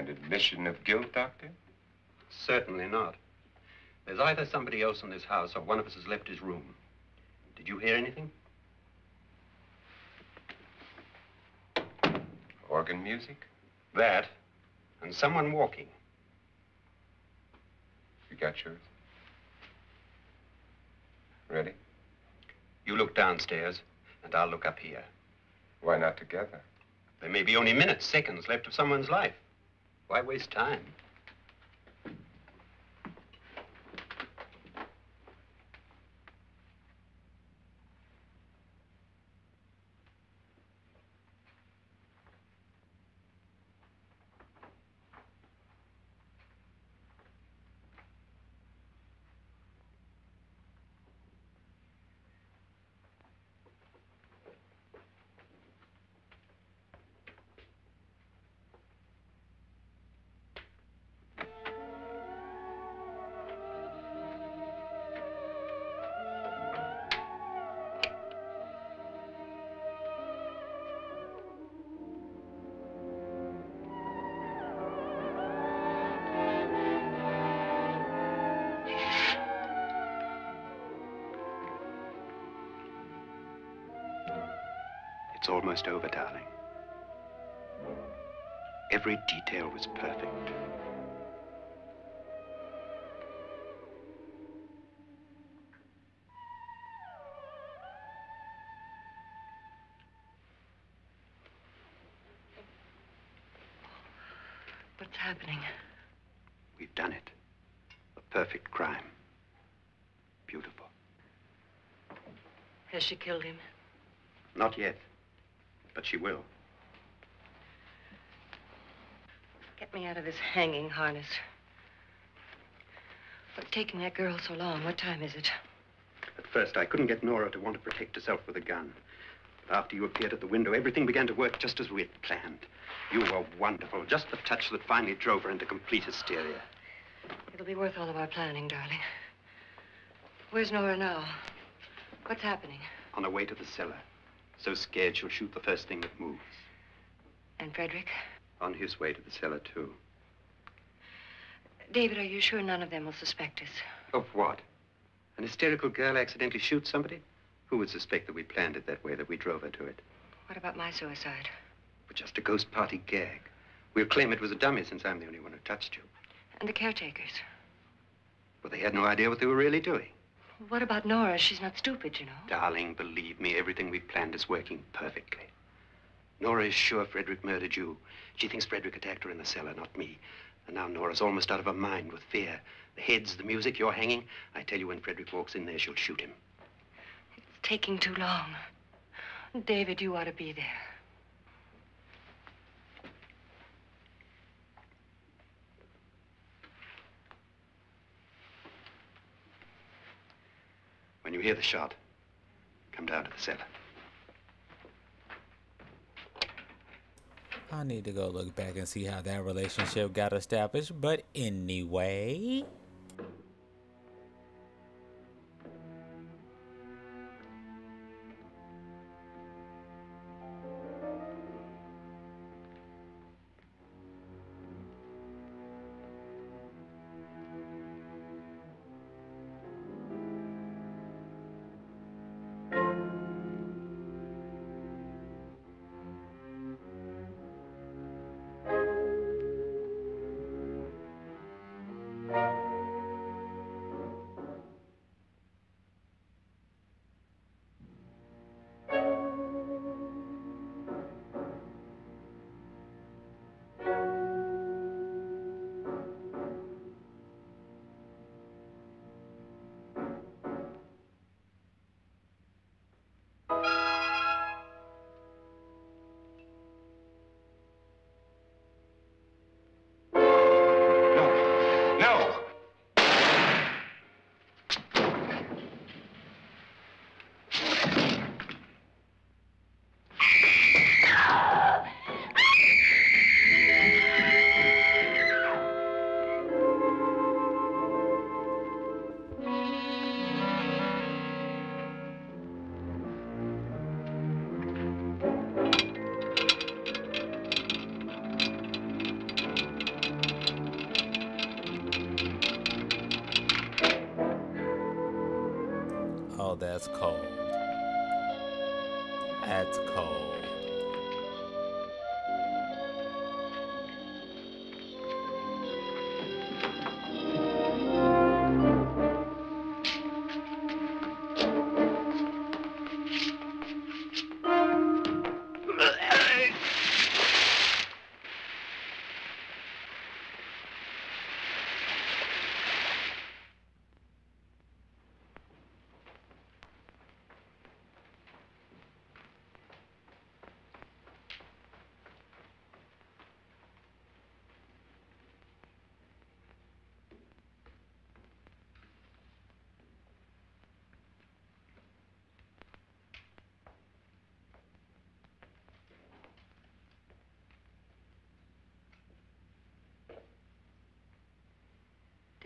An admission of guilt, Doctor? Certainly not. There's either somebody else in this house or one of us has left his room. Did you hear anything? Organ music? That, and someone walking. You got yours? Ready? You look downstairs, and I'll look up here. Why not together? There may be only minutes, seconds left of someone's life. Why waste time? It's almost over, darling. Every detail was perfect. What's happening? We've done it. A perfect crime. Beautiful. Has she killed him? Not yet, but she will. Get me out of this hanging harness. What's taking that girl so long? What time is it? At first, I couldn't get Nora to want to protect herself with a gun. But after you appeared at the window, everything began to work just as we had planned. You were wonderful. Just the touch that finally drove her into complete hysteria. It'll be worth all of our planning, darling. Where's Nora now? What's happening? On her way to the cellar. So scared she'll shoot the first thing that moves. And Frederick? On his way to the cellar, too. David, are you sure none of them will suspect us? Of what? An hysterical girl accidentally shoots somebody? Who would suspect that we planned it that way, that we drove her to it? What about my suicide? But just a ghost party gag. We'll claim it was a dummy since I'm the only one who touched you. And the caretakers? Well, they had no idea what they were really doing. What about Nora? She's not stupid, you know. Darling, believe me, everything we planned is working perfectly. Nora is sure Frederick murdered you. She thinks Frederick attacked her in the cellar, not me. And now Nora's almost out of her mind with fear. The heads, the music, you're hanging. I tell you, when Frederick walks in there, she'll shoot him. It's taking too long. David, you ought to be there. When you hear the shot, come down to the cellar. I need to go look back and see how that relationship got established, but anyway. that's cold. That's cold.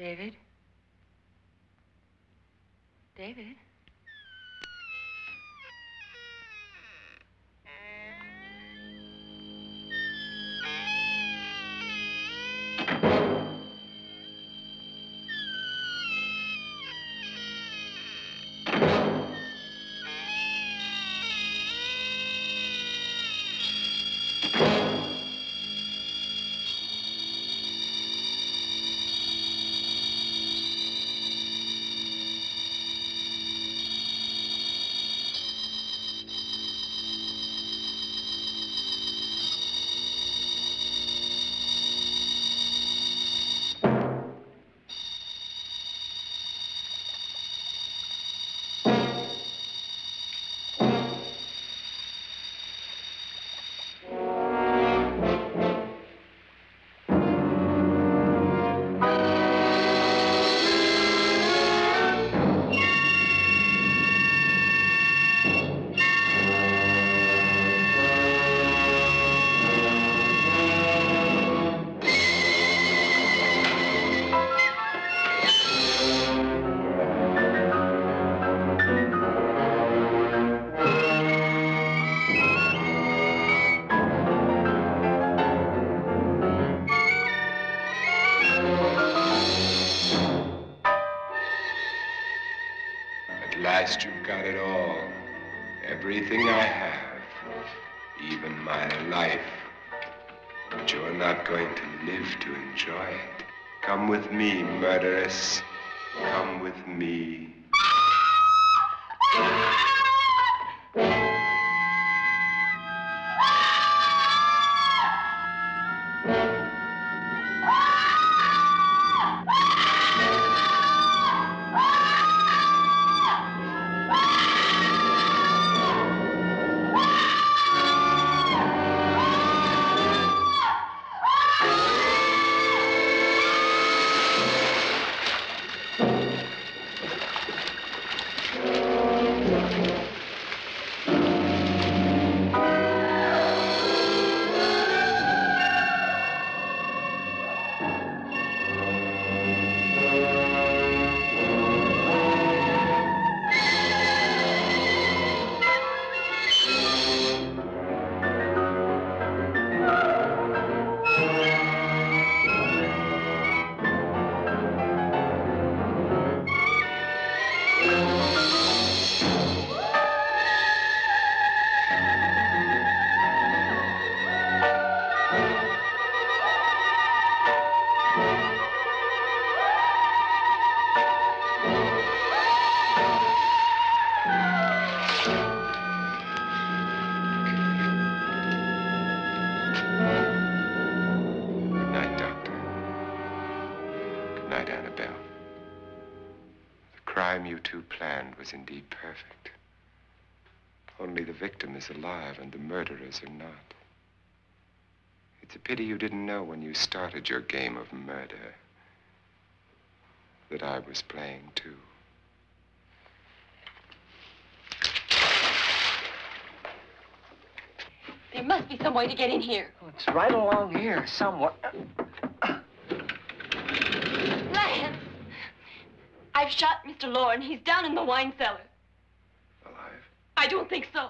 David? David? At last you've got it all. Everything I have. Even my life. But you're not going to live to enjoy it. Come with me, murderess. Come with me. You two planned was indeed perfect. Only the victim is alive and the murderers are not. It's a pity you didn't know when you started your game of murder that I was playing too. There must be some way to get in here. Oh, it's right along here somewhere. Lance! I've shot Mr. Loren. He's down in the wine cellar. Alive? I don't think so.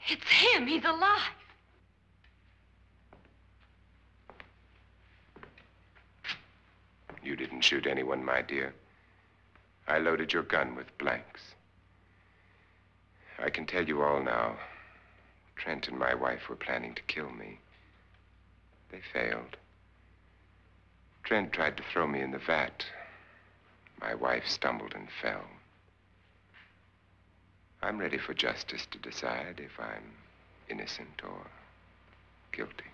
It's him. He's alive. didn't shoot anyone, my dear. I loaded your gun with blanks. I can tell you all now. Trent and my wife were planning to kill me. They failed. Trent tried to throw me in the vat. My wife stumbled and fell. I'm ready for justice to decide if I'm innocent or guilty.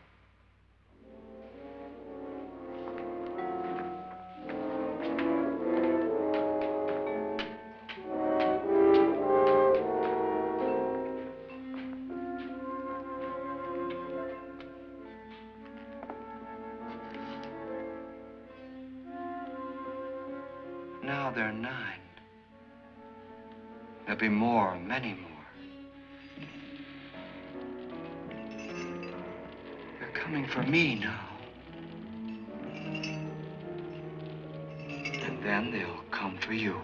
Now there are 9. There'll be more, many more. They're coming for me now. And then they'll come for you.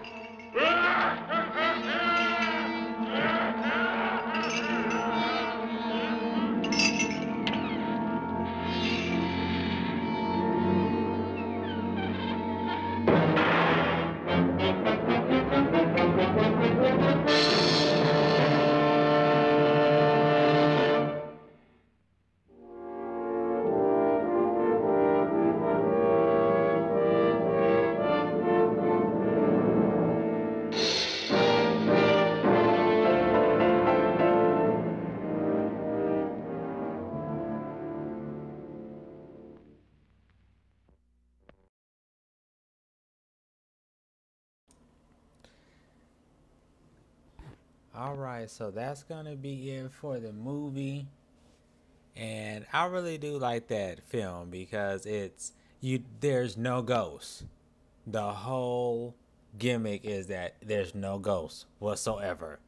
Alright, so that's gonna be it for the movie. And I really do like that film because there's no ghosts. The whole gimmick is that there's no ghosts whatsoever.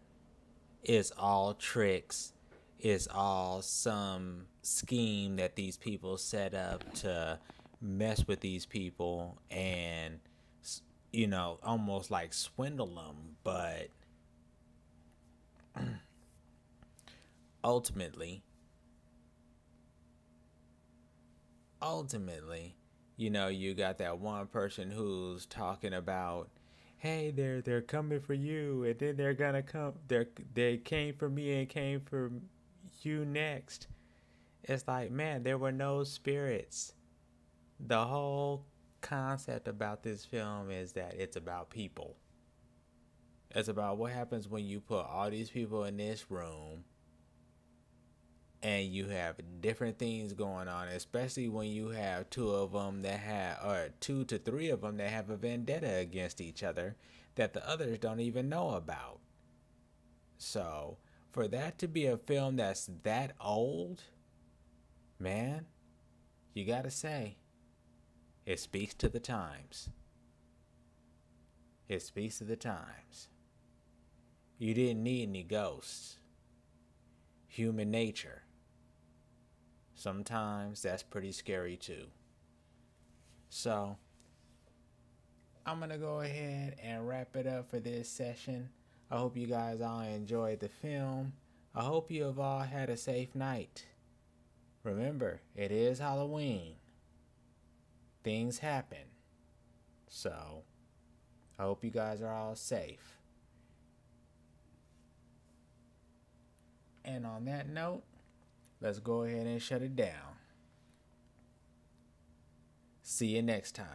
It's all tricks. It's all some scheme that these people set up to mess with these people and, almost like swindle them. But ultimately, you got that one person who's talking about, hey, they're coming for you, and then they're gonna come. They came for me and came for you next. It's like, man, there were no spirits. The whole concept about this film is that it's about people. It's about what happens when you put all these people in this room and you have different things going on, especially when you have 2 to 3 of them that have a vendetta against each other that the others don't even know about. So, for that to be a film that's that old, man, you gotta say, it speaks to the times. It speaks to the times. You didn't need any ghosts. Human nature. Sometimes that's pretty scary too. So, I'm going to go ahead and wrap it up for this session. I hope you guys all enjoyed the film. I hope you have all had a safe night. Remember, it is Halloween. Things happen. So, I hope you guys are all safe. And on that note, let's go ahead and shut it down. See you next time.